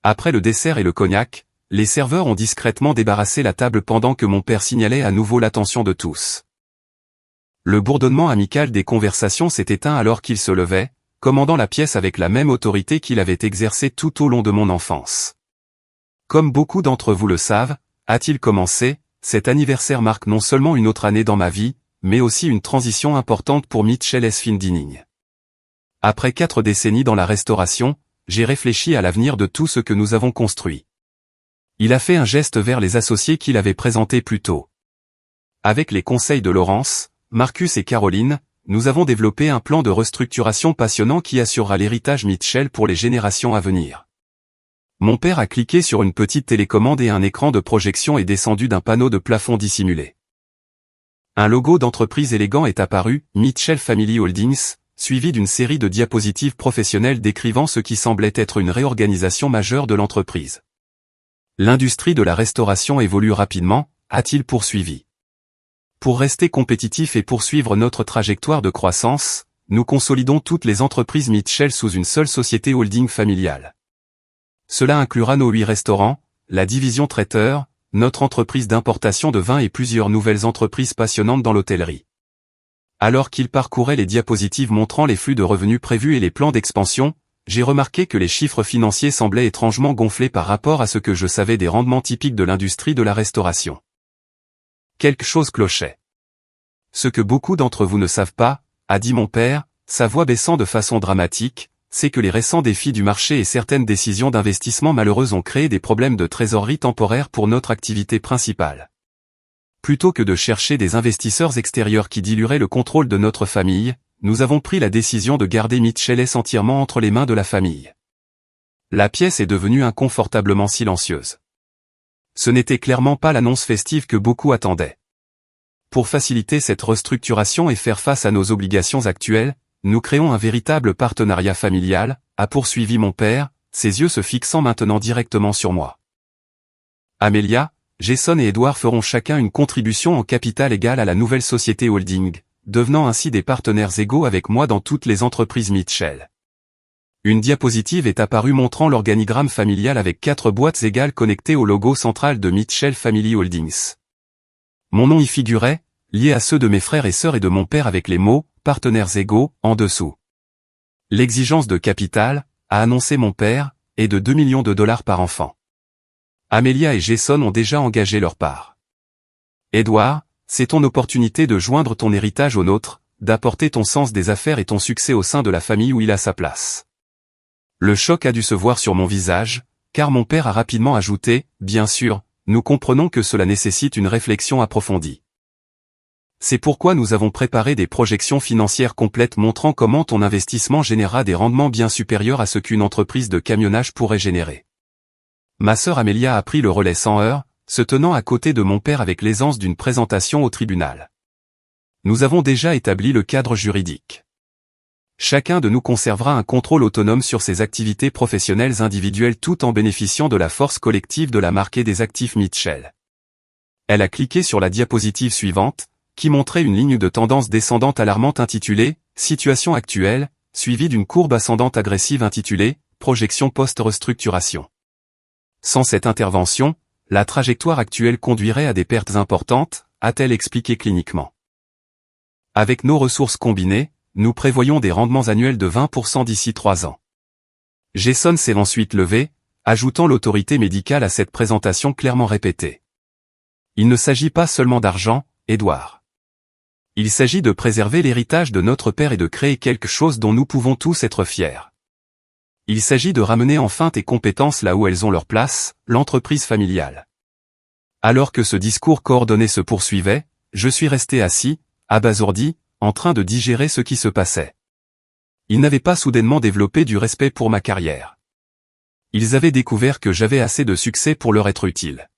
Après le dessert et le cognac, les serveurs ont discrètement débarrassé la table pendant que mon père signalait à nouveau l'attention de tous. Le bourdonnement amical des conversations s'est éteint alors qu'il se levait, commandant la pièce avec la même autorité qu'il avait exercée tout au long de mon enfance. Comme beaucoup d'entre vous le savent, a-t-il commencé, cet anniversaire marque non seulement une autre année dans ma vie, mais aussi une transition importante pour Mitchell S. Fine Dining. Après 4 décennies dans la restauration, j'ai réfléchi à l'avenir de tout ce que nous avons construit. Il a fait un geste vers les associés qu'il avait présentés plus tôt. Avec les conseils de Laurence, Marcus et Caroline, nous avons développé un plan de restructuration passionnant qui assurera l'héritage Mitchell pour les générations à venir. Mon père a cliqué sur une petite télécommande et un écran de projection est descendu d'un panneau de plafond dissimulé. Un logo d'entreprise élégant est apparu, Mitchell Family Holdings, suivi d'une série de diapositives professionnelles décrivant ce qui semblait être une réorganisation majeure de l'entreprise. L'industrie de la restauration évolue rapidement, a-t-il poursuivi. Pour rester compétitif et poursuivre notre trajectoire de croissance, nous consolidons toutes les entreprises Mitchell sous une seule société holding familiale. Cela inclura nos 8 restaurants, la division traiteur, notre entreprise d'importation de vin et plusieurs nouvelles entreprises passionnantes dans l'hôtellerie. Alors qu'il parcourait les diapositives montrant les flux de revenus prévus et les plans d'expansion, j'ai remarqué que les chiffres financiers semblaient étrangement gonflés par rapport à ce que je savais des rendements typiques de l'industrie de la restauration. Quelque chose clochait. Ce que beaucoup d'entre vous ne savent pas, a dit mon père, sa voix baissant de façon dramatique, c'est que les récents défis du marché et certaines décisions d'investissement malheureuses ont créé des problèmes de trésorerie temporaires pour notre activité principale. Plutôt que de chercher des investisseurs extérieurs qui dilueraient le contrôle de notre famille, nous avons pris la décision de garder Mitchell entièrement entre les mains de la famille. La pièce est devenue inconfortablement silencieuse. Ce n'était clairement pas l'annonce festive que beaucoup attendaient. Pour faciliter cette restructuration et faire face à nos obligations actuelles, nous créons un véritable partenariat familial, a poursuivi mon père, ses yeux se fixant maintenant directement sur moi. Amelia, Jason et Edward feront chacun une contribution en capital égale à la nouvelle société holding, devenant ainsi des partenaires égaux avec moi dans toutes les entreprises Mitchell. Une diapositive est apparue montrant l'organigramme familial avec 4 boîtes égales connectées au logo central de Mitchell Family Holdings. Mon nom y figurait, lié à ceux de mes frères et sœurs et de mon père avec les mots « partenaires égaux » en dessous. L'exigence de capital, a annoncé mon père, est de $2 millions par enfant. Amelia et Jason ont déjà engagé leur part. Edward, c'est ton opportunité de joindre ton héritage au nôtre, d'apporter ton sens des affaires et ton succès au sein de la famille où il a sa place. Le choc a dû se voir sur mon visage, car mon père a rapidement ajouté, bien sûr, nous comprenons que cela nécessite une réflexion approfondie. C'est pourquoi nous avons préparé des projections financières complètes montrant comment ton investissement générera des rendements bien supérieurs à ce qu'une entreprise de camionnage pourrait générer. Ma sœur Amelia a pris le relais sans heurts, se tenant à côté de mon père avec l'aisance d'une présentation au tribunal. Nous avons déjà établi le cadre juridique. Chacun de nous conservera un contrôle autonome sur ses activités professionnelles individuelles tout en bénéficiant de la force collective de la marque et des actifs Mitchell. Elle a cliqué sur la diapositive suivante, qui montrait une ligne de tendance descendante alarmante intitulée « Situation actuelle », suivie d'une courbe ascendante agressive intitulée « Projection post-restructuration ». Sans cette intervention, la trajectoire actuelle conduirait à des pertes importantes, a-t-elle expliqué cliniquement. Avec nos ressources combinées, nous prévoyons des rendements annuels de 20% d'ici 3 ans. Jason s'est ensuite levé, ajoutant l'autorité médicale à cette présentation clairement répétée. Il ne s'agit pas seulement d'argent, Edward. Il s'agit de préserver l'héritage de notre père et de créer quelque chose dont nous pouvons tous être fiers. Il s'agit de ramener enfin tes compétences là où elles ont leur place, l'entreprise familiale. Alors que ce discours coordonné se poursuivait, je suis resté assis, abasourdi, en train de digérer ce qui se passait. Ils n'avaient pas soudainement développé du respect pour ma carrière. Ils avaient découvert que j'avais assez de succès pour leur être utile.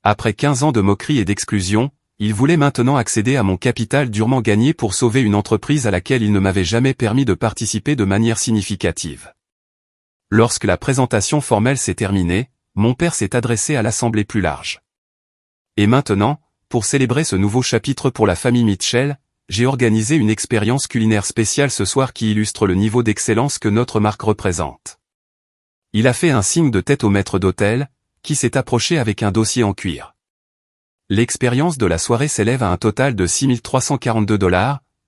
Après 15 ans de moquerie et d'exclusion, ils voulaient maintenant accéder à mon capital durement gagné pour sauver une entreprise à laquelle ils ne m'avaient jamais permis de participer de manière significative. Lorsque la présentation formelle s'est terminée, mon père s'est adressé à l'assemblée plus large. Et maintenant, pour célébrer ce nouveau chapitre pour la famille Mitchell, j'ai organisé une expérience culinaire spéciale ce soir qui illustre le niveau d'excellence que notre marque représente. Il a fait un signe de tête au maître d'hôtel, qui s'est approché avec un dossier en cuir. L'expérience de la soirée s'élève à un total de $6 342,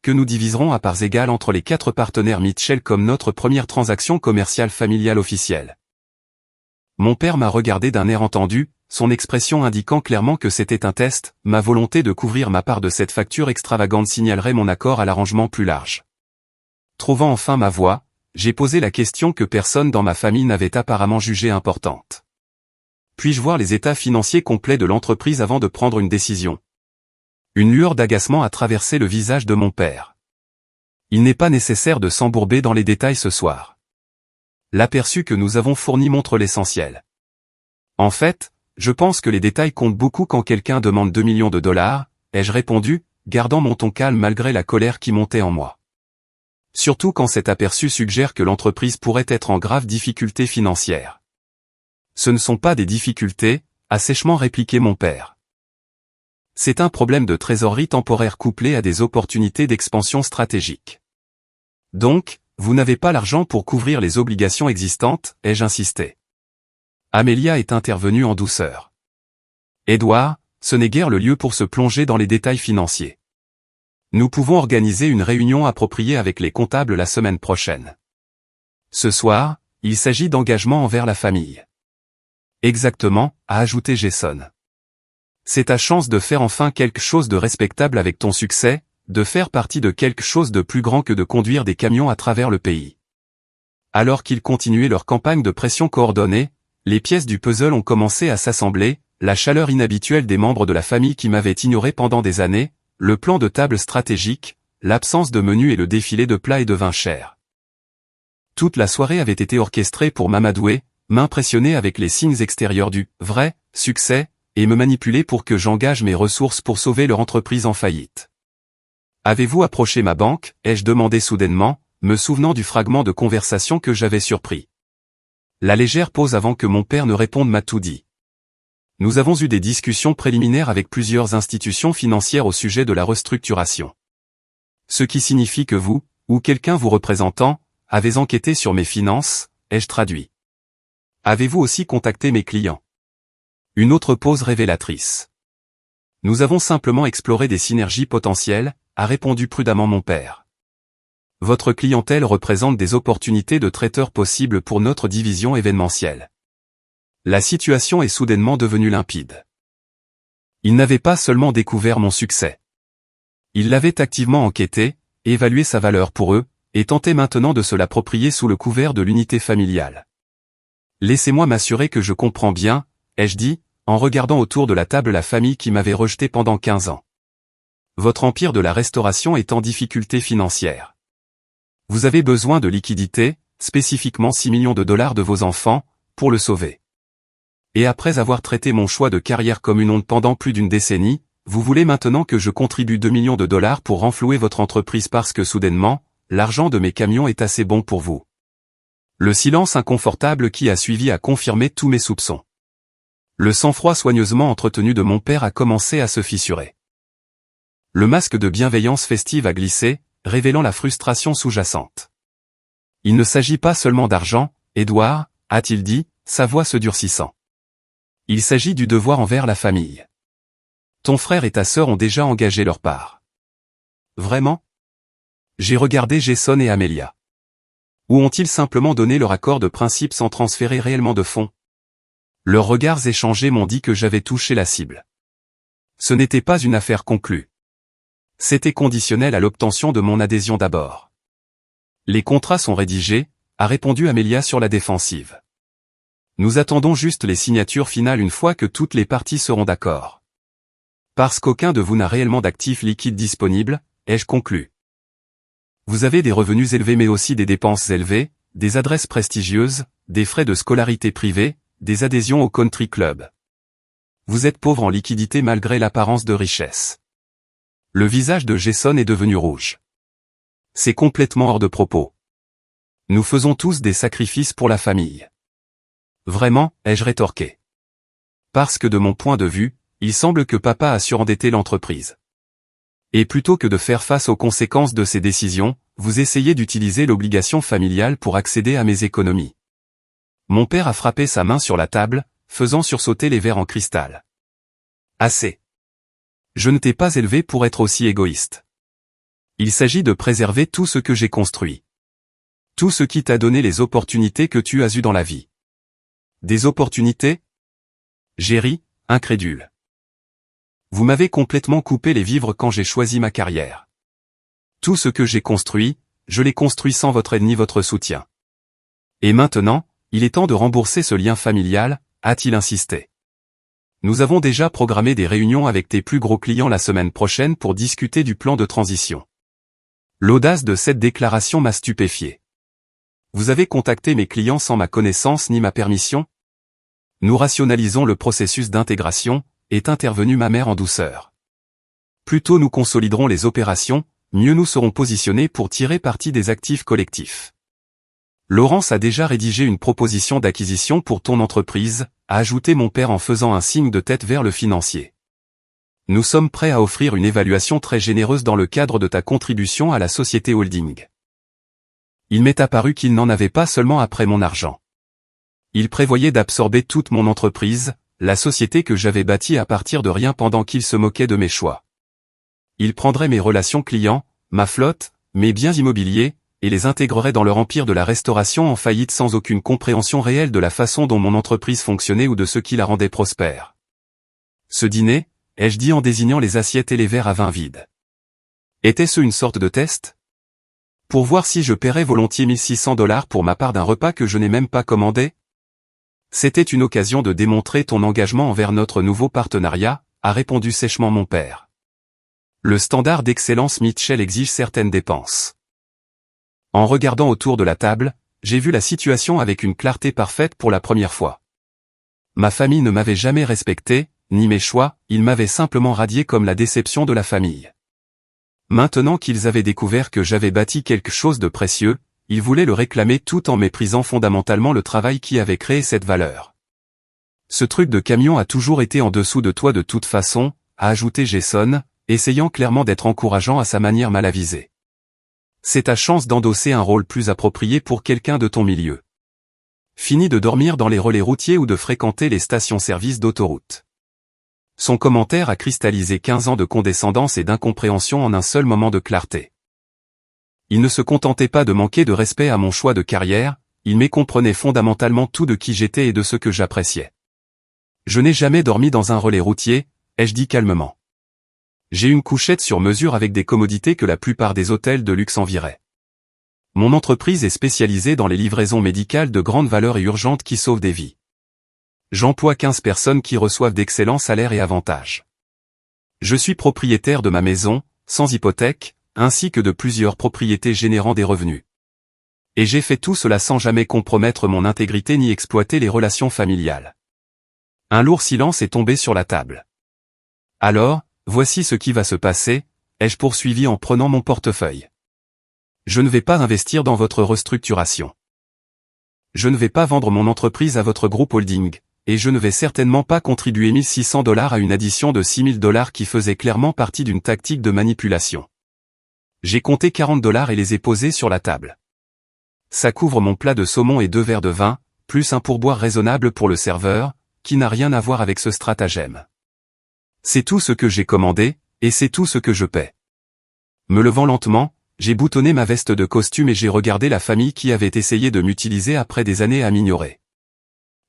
que nous diviserons à parts égales entre les 4 partenaires Mitchell comme notre première transaction commerciale familiale officielle. Mon père m'a regardé d'un air entendu, son expression indiquant clairement que c'était un test, ma volonté de couvrir ma part de cette facture extravagante signalerait mon accord à l'arrangement plus large. Trouvant enfin ma voix, j'ai posé la question que personne dans ma famille n'avait apparemment jugée importante. Puis-je voir les états financiers complets de l'entreprise avant de prendre une décision? Une lueur d'agacement a traversé le visage de mon père. Il n'est pas nécessaire de s'embourber dans les détails ce soir. L'aperçu que nous avons fourni montre l'essentiel. En fait, je pense que les détails comptent beaucoup quand quelqu'un demande 2 millions de dollars, ai-je répondu, gardant mon ton calme malgré la colère qui montait en moi. Surtout quand cet aperçu suggère que l'entreprise pourrait être en grave difficulté financière. Ce ne sont pas des difficultés, a sèchement répliqué mon père. C'est un problème de trésorerie temporaire couplé à des opportunités d'expansion stratégique. Donc, vous n'avez pas l'argent pour couvrir les obligations existantes, ai-je insisté. Amelia est intervenue en douceur. Édouard, ce n'est guère le lieu pour se plonger dans les détails financiers. Nous pouvons organiser une réunion appropriée avec les comptables la semaine prochaine. Ce soir, il s'agit d'engagement envers la famille. Exactement, a ajouté Jason. C'est ta chance de faire enfin quelque chose de respectable avec ton succès, de faire partie de quelque chose de plus grand que de conduire des camions à travers le pays. Alors qu'ils continuaient leur campagne de pression coordonnée, les pièces du puzzle ont commencé à s'assembler, la chaleur inhabituelle des membres de la famille qui m'avaient ignoré pendant des années, le plan de table stratégique, l'absence de menu et le défilé de plats et de vins chers. Toute la soirée avait été orchestrée pour m'amadouer, m'impressionner avec les signes extérieurs du « vrai » succès, et me manipuler pour que j'engage mes ressources pour sauver leur entreprise en faillite. Avez-vous approché ma banque, ai-je demandé soudainement, me souvenant du fragment de conversation que j'avais surpris. La légère pause avant que mon père ne réponde m'a tout dit. Nous avons eu des discussions préliminaires avec plusieurs institutions financières au sujet de la restructuration. Ce qui signifie que vous, ou quelqu'un vous représentant, avez enquêté sur mes finances, ai-je traduit. Avez-vous aussi contacté mes clients? Une autre pause révélatrice. Nous avons simplement exploré des synergies potentielles, a répondu prudemment mon père. Votre clientèle représente des opportunités de traiteurs possibles pour notre division événementielle. La situation est soudainement devenue limpide. Ils n'avaient pas seulement découvert mon succès. Ils l'avaient activement enquêté, évalué sa valeur pour eux, et tentaient maintenant de se l'approprier sous le couvert de l'unité familiale. Laissez-moi m'assurer que je comprends bien, ai-je dit, en regardant autour de la table la famille qui m'avait rejeté pendant 15 ans. Votre empire de la restauration est en difficulté financière. Vous avez besoin de liquidités, spécifiquement 6 millions de dollars de vos enfants, pour le sauver. Et après avoir traité mon choix de carrière comme une honte pendant plus d'une décennie, vous voulez maintenant que je contribue 2 millions de dollars pour renflouer votre entreprise parce que soudainement, l'argent de mes camions est assez bon pour vous. Le silence inconfortable qui a suivi a confirmé tous mes soupçons. Le sang-froid soigneusement entretenu de mon père a commencé à se fissurer. Le masque de bienveillance festive a glissé, révélant la frustration sous-jacente. Il ne s'agit pas seulement d'argent, Édouard, a-t-il dit, sa voix se durcissant. Il s'agit du devoir envers la famille. Ton frère et ta sœur ont déjà engagé leur part. Vraiment? J'ai regardé Jason et Amelia. Ou ont-ils simplement donné leur accord de principe sans transférer réellement de fonds? Leurs regards échangés m'ont dit que j'avais touché la cible. Ce n'était pas une affaire conclue. C'était conditionnel à l'obtention de mon adhésion d'abord. Les contrats sont rédigés, a répondu Amelia sur la défensive. Nous attendons juste les signatures finales une fois que toutes les parties seront d'accord. Parce qu'aucun de vous n'a réellement d'actifs liquides disponibles, ai-je conclu. Vous avez des revenus élevés mais aussi des dépenses élevées, des adresses prestigieuses, des frais de scolarité privée, des adhésions au country club. Vous êtes pauvre en liquidité malgré l'apparence de richesse. Le visage de Jason est devenu rouge. C'est complètement hors de propos. Nous faisons tous des sacrifices pour la famille. Vraiment, ai-je rétorqué. Parce que de mon point de vue, il semble que papa a surendetté l'entreprise. Et plutôt que de faire face aux conséquences de ses décisions, vous essayez d'utiliser l'obligation familiale pour accéder à mes économies. Mon père a frappé sa main sur la table, faisant sursauter les verres en cristal. Assez. Je ne t'ai pas élevé pour être aussi égoïste. Il s'agit de préserver tout ce que j'ai construit. Tout ce qui t'a donné les opportunités que tu as eues dans la vie. Des opportunités? J'ai ri, incrédule. Vous m'avez complètement coupé les vivres quand j'ai choisi ma carrière. Tout ce que j'ai construit, je l'ai construit sans votre aide ni votre soutien. Et maintenant, il est temps de rembourser ce lien familial, a-t-il insisté. Nous avons déjà programmé des réunions avec tes plus gros clients la semaine prochaine pour discuter du plan de transition. L'audace de cette déclaration m'a stupéfié. Vous avez contacté mes clients sans ma connaissance ni ma permission? Nous rationalisons le processus d'intégration, est intervenue ma mère en douceur. Plus tôt nous consoliderons les opérations, mieux nous serons positionnés pour tirer parti des actifs collectifs. Laurence a déjà rédigé une proposition d'acquisition pour ton entreprise, a ajouté mon père en faisant un signe de tête vers le financier. Nous sommes prêts à offrir une évaluation très généreuse dans le cadre de ta contribution à la société holding. Il m'est apparu qu'il n'en avait pas seulement après mon argent. Il prévoyait d'absorber toute mon entreprise, la société que j'avais bâtie à partir de rien pendant qu'il se moquait de mes choix. Il prendrait mes relations clients, ma flotte, mes biens immobiliers, et les intégrerait dans leur empire de la restauration en faillite sans aucune compréhension réelle de la façon dont mon entreprise fonctionnait ou de ce qui la rendait prospère. Ce dîner, ai-je dit en désignant les assiettes et les verres à vin vides. Était-ce une sorte de test? Pour voir si je paierais volontiers $1 600 pour ma part d'un repas que je n'ai même pas commandé? C'était une occasion de démontrer ton engagement envers notre nouveau partenariat, a répondu sèchement mon père. Le standard d'excellence Mitchell exige certaines dépenses. En regardant autour de la table, j'ai vu la situation avec une clarté parfaite pour la première fois. Ma famille ne m'avait jamais respecté, ni mes choix, ils m'avaient simplement radié comme la déception de la famille. Maintenant qu'ils avaient découvert que j'avais bâti quelque chose de précieux, ils voulaient le réclamer tout en méprisant fondamentalement le travail qui avait créé cette valeur. Ce truc de camion a toujours été en dessous de toi de toute façon, a ajouté Jason, essayant clairement d'être encourageant à sa manière mal avisée. C'est ta chance d'endosser un rôle plus approprié pour quelqu'un de ton milieu. Fini de dormir dans les relais routiers ou de fréquenter les stations-service d'autoroute. Son commentaire a cristallisé 15 ans de condescendance et d'incompréhension en un seul moment de clarté. Il ne se contentait pas de manquer de respect à mon choix de carrière, il mécomprenait fondamentalement tout de qui j'étais et de ce que j'appréciais. Je n'ai jamais dormi dans un relais routier, ai-je dit calmement. J'ai une couchette sur mesure avec des commodités que la plupart des hôtels de luxe enviraient. Mon entreprise est spécialisée dans les livraisons médicales de grande valeur et urgentes qui sauvent des vies. J'emploie 15 personnes qui reçoivent d'excellents salaires et avantages. Je suis propriétaire de ma maison, sans hypothèque, ainsi que de plusieurs propriétés générant des revenus. Et j'ai fait tout cela sans jamais compromettre mon intégrité ni exploiter les relations familiales. Un lourd silence est tombé sur la table. Alors, voici ce qui va se passer, ai-je poursuivi en prenant mon portefeuille. Je ne vais pas investir dans votre restructuration. Je ne vais pas vendre mon entreprise à votre groupe holding, et je ne vais certainement pas contribuer $1 600 à une addition de $6 000 qui faisait clairement partie d'une tactique de manipulation. J'ai compté $40 et les ai posés sur la table. Ça couvre mon plat de saumon et 2 verres de vin, plus un pourboire raisonnable pour le serveur, qui n'a rien à voir avec ce stratagème. C'est tout ce que j'ai commandé, et c'est tout ce que je paie. Me levant lentement, j'ai boutonné ma veste de costume et j'ai regardé la famille qui avait essayé de m'utiliser après des années à m'ignorer.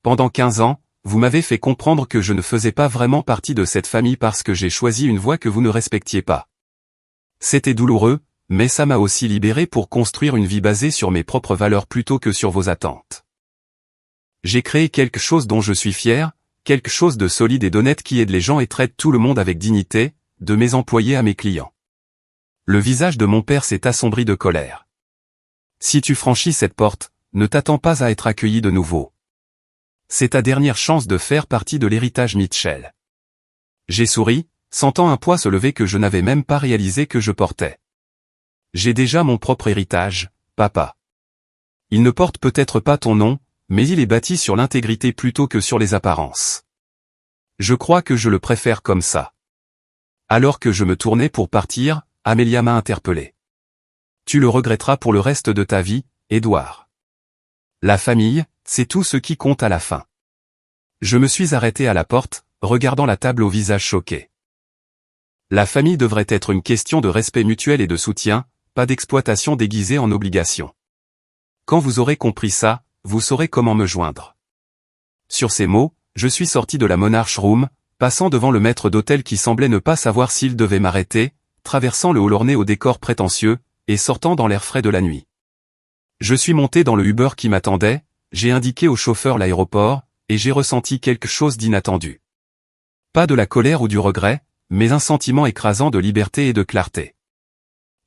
Pendant 15 ans, vous m'avez fait comprendre que je ne faisais pas vraiment partie de cette famille parce que j'ai choisi une voie que vous ne respectiez pas. C'était douloureux, mais ça m'a aussi libéré pour construire une vie basée sur mes propres valeurs plutôt que sur vos attentes. J'ai créé quelque chose dont je suis fier, quelque chose de solide et d'honnête qui aide les gens et traite tout le monde avec dignité, de mes employés à mes clients. Le visage de mon père s'est assombri de colère. Si tu franchis cette porte, ne t'attends pas à être accueilli de nouveau. C'est ta dernière chance de faire partie de l'héritage Mitchell. J'ai souri, sentant un poids se lever que je n'avais même pas réalisé que je portais. J'ai déjà mon propre héritage, papa. Il ne porte peut-être pas ton nom, mais il est bâti sur l'intégrité plutôt que sur les apparences. Je crois que je le préfère comme ça. Alors que je me tournais pour partir, Amélia m'a interpellé. Tu le regretteras pour le reste de ta vie, Édouard. La famille, c'est tout ce qui compte à la fin. Je me suis arrêté à la porte, regardant la table au visage choqué. La famille devrait être une question de respect mutuel et de soutien, pas d'exploitation déguisée en obligation. Quand vous aurez compris ça, vous saurez comment me joindre. Sur ces mots, je suis sorti de la Monarch Room, passant devant le maître d'hôtel qui semblait ne pas savoir s'il devait m'arrêter, traversant le hall orné au décor prétentieux, et sortant dans l'air frais de la nuit. Je suis monté dans le Uber qui m'attendait, j'ai indiqué au chauffeur l'aéroport, et j'ai ressenti quelque chose d'inattendu. Pas de la colère ou du regret, mais un sentiment écrasant de liberté et de clarté.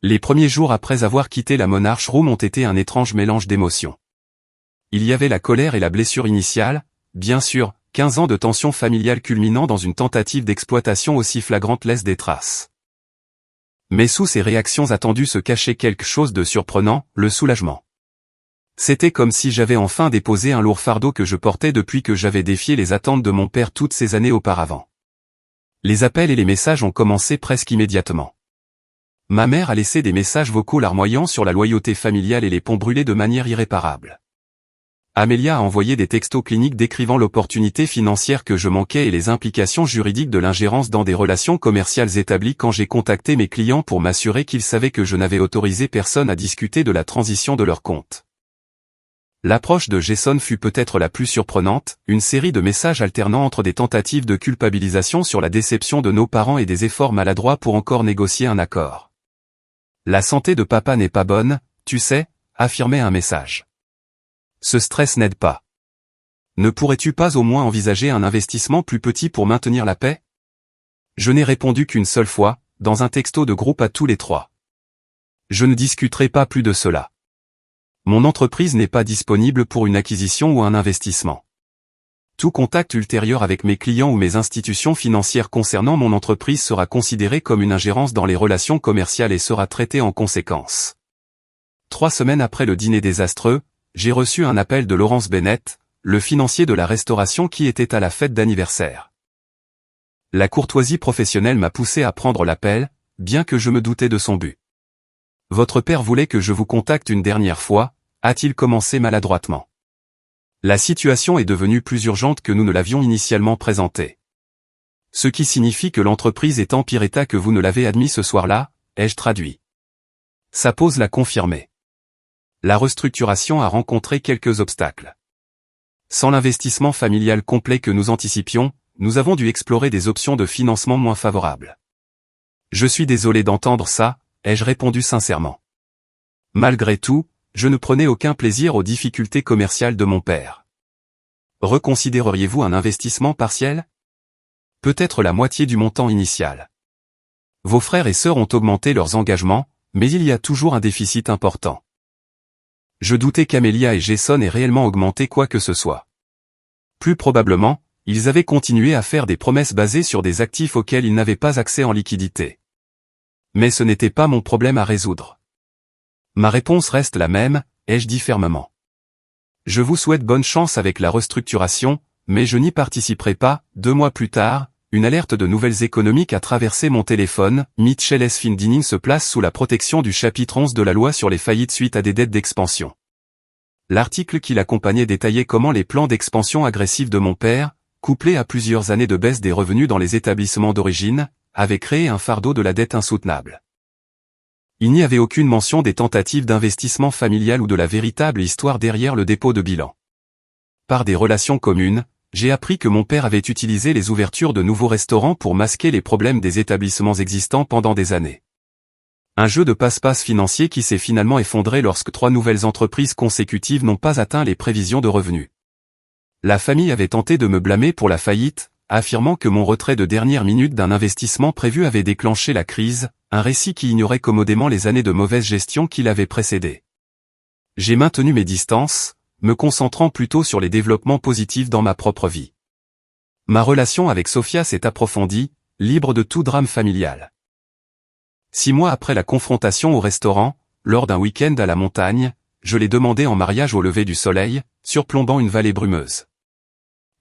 Les premiers jours après avoir quitté la Monarch Room ont été un étrange mélange d'émotions. il y avait la colère et la blessure initiale, bien sûr, 15 ans de tension familiale culminant dans une tentative d'exploitation aussi flagrante laisse des traces. Mais sous ces réactions attendues se cachait quelque chose de surprenant, le soulagement. C'était comme si j'avais enfin déposé un lourd fardeau que je portais depuis que j'avais défié les attentes de mon père toutes ces années auparavant. Les appels et les messages ont commencé presque immédiatement. Ma mère a laissé des messages vocaux larmoyants sur la loyauté familiale et les ponts brûlés de manière irréparable. Amélia a envoyé des textos cliniques décrivant l'opportunité financière que je manquais et les implications juridiques de l'ingérence dans des relations commerciales établies quand j'ai contacté mes clients pour m'assurer qu'ils savaient que je n'avais autorisé personne à discuter de la transition de leur compte. L'approche de Jason fut peut-être la plus surprenante, une série de messages alternant entre des tentatives de culpabilisation sur la déception de nos parents et des efforts maladroits pour encore négocier un accord. La santé de papa n'est pas bonne, tu sais, affirmait un message. Ce stress n'aide pas. Ne pourrais-tu pas au moins envisager un investissement plus petit pour maintenir la paix? Je n'ai répondu qu'une seule fois, dans un texto de groupe à tous les trois. Je ne discuterai pas plus de cela. Mon entreprise n'est pas disponible pour une acquisition ou un investissement. Tout contact ultérieur avec mes clients ou mes institutions financières concernant mon entreprise sera considéré comme une ingérence dans les relations commerciales et sera traité en conséquence. 3 semaines après le dîner désastreux, j'ai reçu un appel de Laurence Bennett, le financier de la restauration qui était à la fête d'anniversaire. La courtoisie professionnelle m'a poussé à prendre l'appel, bien que je me doutais de son but. Votre père voulait que je vous contacte une dernière fois, a-t-il commencé maladroitement. La situation est devenue plus urgente que nous ne l'avions initialement présentée. Ce qui signifie que l'entreprise est en pire état que vous ne l'avez admis ce soir-là, ai-je traduit. Sa pause l'a confirmé. La restructuration a rencontré quelques obstacles. Sans l'investissement familial complet que nous anticipions, nous avons dû explorer des options de financement moins favorables. Je suis désolé d'entendre ça, ai-je répondu sincèrement. Malgré tout, je ne prenais aucun plaisir aux difficultés commerciales de mon père. Reconsidéreriez-vous un investissement partiel? Peut-être la moitié du montant initial. Vos frères et sœurs ont augmenté leurs engagements, mais il y a toujours un déficit important. Je doutais qu'Amélia et Jason aient réellement augmenté quoi que ce soit. Plus probablement, ils avaient continué à faire des promesses basées sur des actifs auxquels ils n'avaient pas accès en liquidité. Mais ce n'était pas mon problème à résoudre. Ma réponse reste la même, ai-je dit fermement. Je vous souhaite bonne chance avec la restructuration, mais je n'y participerai pas. 2 mois plus tard, une alerte de nouvelles économiques a traversé mon téléphone. Mitchell S. Findining se place sous la protection du chapitre 11 de la loi sur les faillites suite à des dettes d'expansion. L'article qui l'accompagnait détaillait comment les plans d'expansion agressifs de mon père, couplés à plusieurs années de baisse des revenus dans les établissements d'origine, avaient créé un fardeau de la dette insoutenable. Il n'y avait aucune mention des tentatives d'investissement familial ou de la véritable histoire derrière le dépôt de bilan. Par des relations communes, j'ai appris que mon père avait utilisé les ouvertures de nouveaux restaurants pour masquer les problèmes des établissements existants pendant des années. Un jeu de passe-passe financier qui s'est finalement effondré lorsque 3 nouvelles entreprises consécutives n'ont pas atteint les prévisions de revenus. La famille avait tenté de me blâmer pour la faillite, affirmant que mon retrait de dernière minute d'un investissement prévu avait déclenché la crise, un récit qui ignorait commodément les années de mauvaise gestion qui l'avaient précédé. J'ai maintenu mes distances, me concentrant plutôt sur les développements positifs dans ma propre vie. Ma relation avec Sophia s'est approfondie, libre de tout drame familial. 6 mois après la confrontation au restaurant, lors d'un week-end à la montagne, je l'ai demandé en mariage au lever du soleil, surplombant une vallée brumeuse.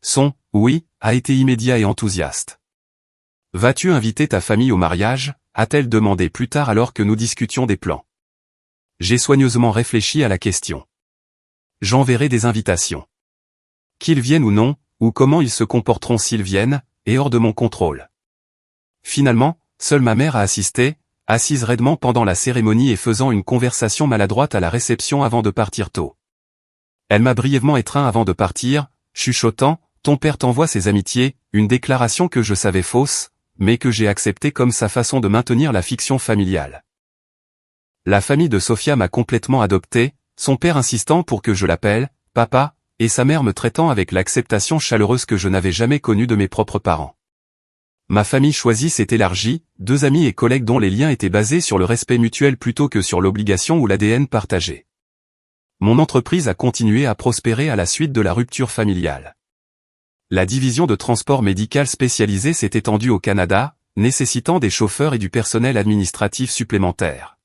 Son « oui » a été immédiat et enthousiaste. « Vas-tu inviter ta famille au mariage » a-t-elle demandé plus tard alors que nous discutions des plans. J'ai soigneusement réfléchi à la question. J'enverrai des invitations. Qu'ils viennent ou non, ou comment ils se comporteront s'ils viennent, est hors de mon contrôle. Finalement, seule ma mère a assisté, assise raidement pendant la cérémonie et faisant une conversation maladroite à la réception avant de partir tôt. Elle m'a brièvement étreint avant de partir, chuchotant, « Ton père t'envoie ses amitiés », une déclaration que je savais fausse, mais que j'ai acceptée comme sa façon de maintenir la fiction familiale. La famille de Sophia m'a complètement adopté, son père insistant pour que je l'appelle « papa », et sa mère me traitant avec l'acceptation chaleureuse que je n'avais jamais connue de mes propres parents. Ma famille choisie s'est élargie, 2 amis et collègues dont les liens étaient basés sur le respect mutuel plutôt que sur l'obligation ou l'ADN partagé. Mon entreprise a continué à prospérer à la suite de la rupture familiale. La division de transport médical spécialisé s'est étendue au Canada, nécessitant des chauffeurs et du personnel administratif supplémentaire.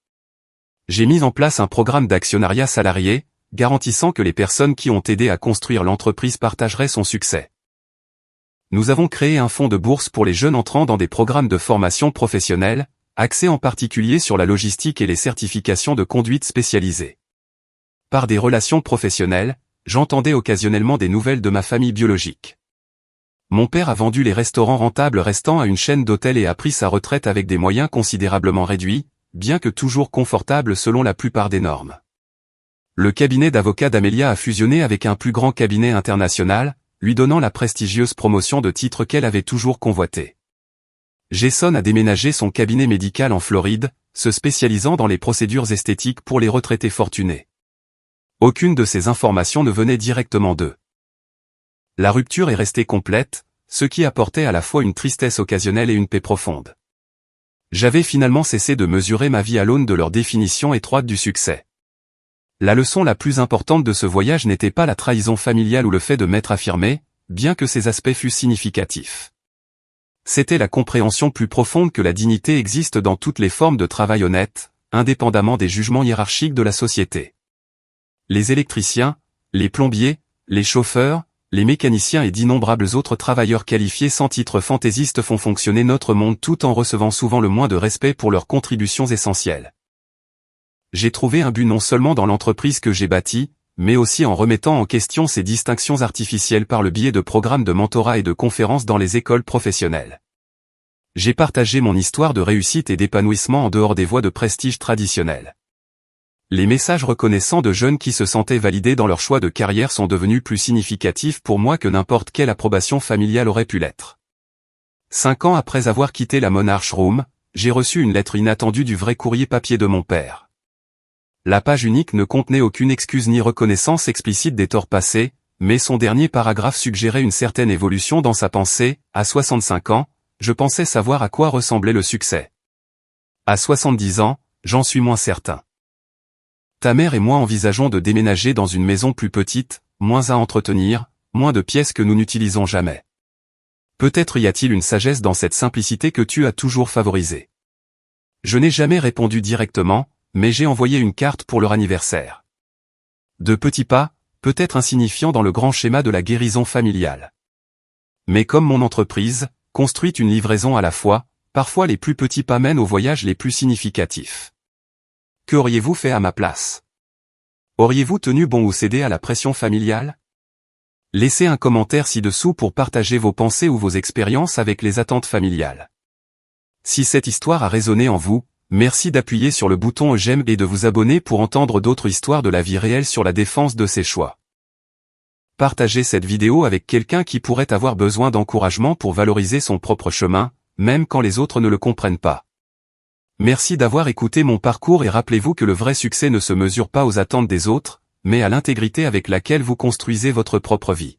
J'ai mis en place un programme d'actionnariat salarié, garantissant que les personnes qui ont aidé à construire l'entreprise partageraient son succès. Nous avons créé un fonds de bourse pour les jeunes entrant dans des programmes de formation professionnelle, axés en particulier sur la logistique et les certifications de conduite spécialisées. Par des relations professionnelles, j'entendais occasionnellement des nouvelles de ma famille biologique. Mon père a vendu les restaurants rentables restants à une chaîne d'hôtels et a pris sa retraite avec des moyens considérablement réduits, bien que toujours confortables selon la plupart des normes. Le cabinet d'avocats d'Amelia a fusionné avec un plus grand cabinet international, lui donnant la prestigieuse promotion de titre qu'elle avait toujours convoitée. Jason a déménagé son cabinet médical en Floride, se spécialisant dans les procédures esthétiques pour les retraités fortunés. Aucune de ces informations ne venait directement d'eux. La rupture est restée complète, ce qui apportait à la fois une tristesse occasionnelle et une paix profonde. J'avais finalement cessé de mesurer ma vie à l'aune de leur définition étroite du succès. La leçon la plus importante de ce voyage n'était pas la trahison familiale ou le fait de m'être affirmé, bien que ces aspects fussent significatifs. C'était la compréhension plus profonde que la dignité existe dans toutes les formes de travail honnête, indépendamment des jugements hiérarchiques de la société. Les électriciens, les plombiers, les chauffeurs, les mécaniciens et d'innombrables autres travailleurs qualifiés sans titre fantaisiste font fonctionner notre monde tout en recevant souvent le moins de respect pour leurs contributions essentielles. J'ai trouvé un but non seulement dans l'entreprise que j'ai bâtie, mais aussi en remettant en question ces distinctions artificielles par le biais de programmes de mentorat et de conférences dans les écoles professionnelles. J'ai partagé mon histoire de réussite et d'épanouissement en dehors des voies de prestige traditionnelles. Les messages reconnaissants de jeunes qui se sentaient validés dans leur choix de carrière sont devenus plus significatifs pour moi que n'importe quelle approbation familiale aurait pu l'être. 5 ans après avoir quitté la Monarch Room, j'ai reçu une lettre inattendue du vrai courrier papier de mon père. La page unique ne contenait aucune excuse ni reconnaissance explicite des torts passés, mais son dernier paragraphe suggérait une certaine évolution dans sa pensée. À 65 ans, je pensais savoir à quoi ressemblait le succès. À 70 ans, j'en suis moins certain. Ta mère et moi envisageons de déménager dans une maison plus petite, moins à entretenir, moins de pièces que nous n'utilisons jamais. Peut-être y a-t-il une sagesse dans cette simplicité que tu as toujours favorisée. Je n'ai jamais répondu directement, mais j'ai envoyé une carte pour leur anniversaire. De petits pas, peut-être insignifiants dans le grand schéma de la guérison familiale. Mais comme mon entreprise, construite une livraison à la fois, parfois les plus petits pas mènent aux voyages les plus significatifs. Que auriez-vous fait à ma place? Auriez-vous tenu bon ou cédé à la pression familiale? Laissez un commentaire ci-dessous pour partager vos pensées ou vos expériences avec les attentes familiales. Si cette histoire a résonné en vous, merci d'appuyer sur le bouton j'aime et de vous abonner pour entendre d'autres histoires de la vie réelle sur la défense de ses choix. Partagez cette vidéo avec quelqu'un qui pourrait avoir besoin d'encouragement pour valoriser son propre chemin, même quand les autres ne le comprennent pas. Merci d'avoir écouté mon parcours et rappelez-vous que le vrai succès ne se mesure pas aux attentes des autres, mais à l'intégrité avec laquelle vous construisez votre propre vie.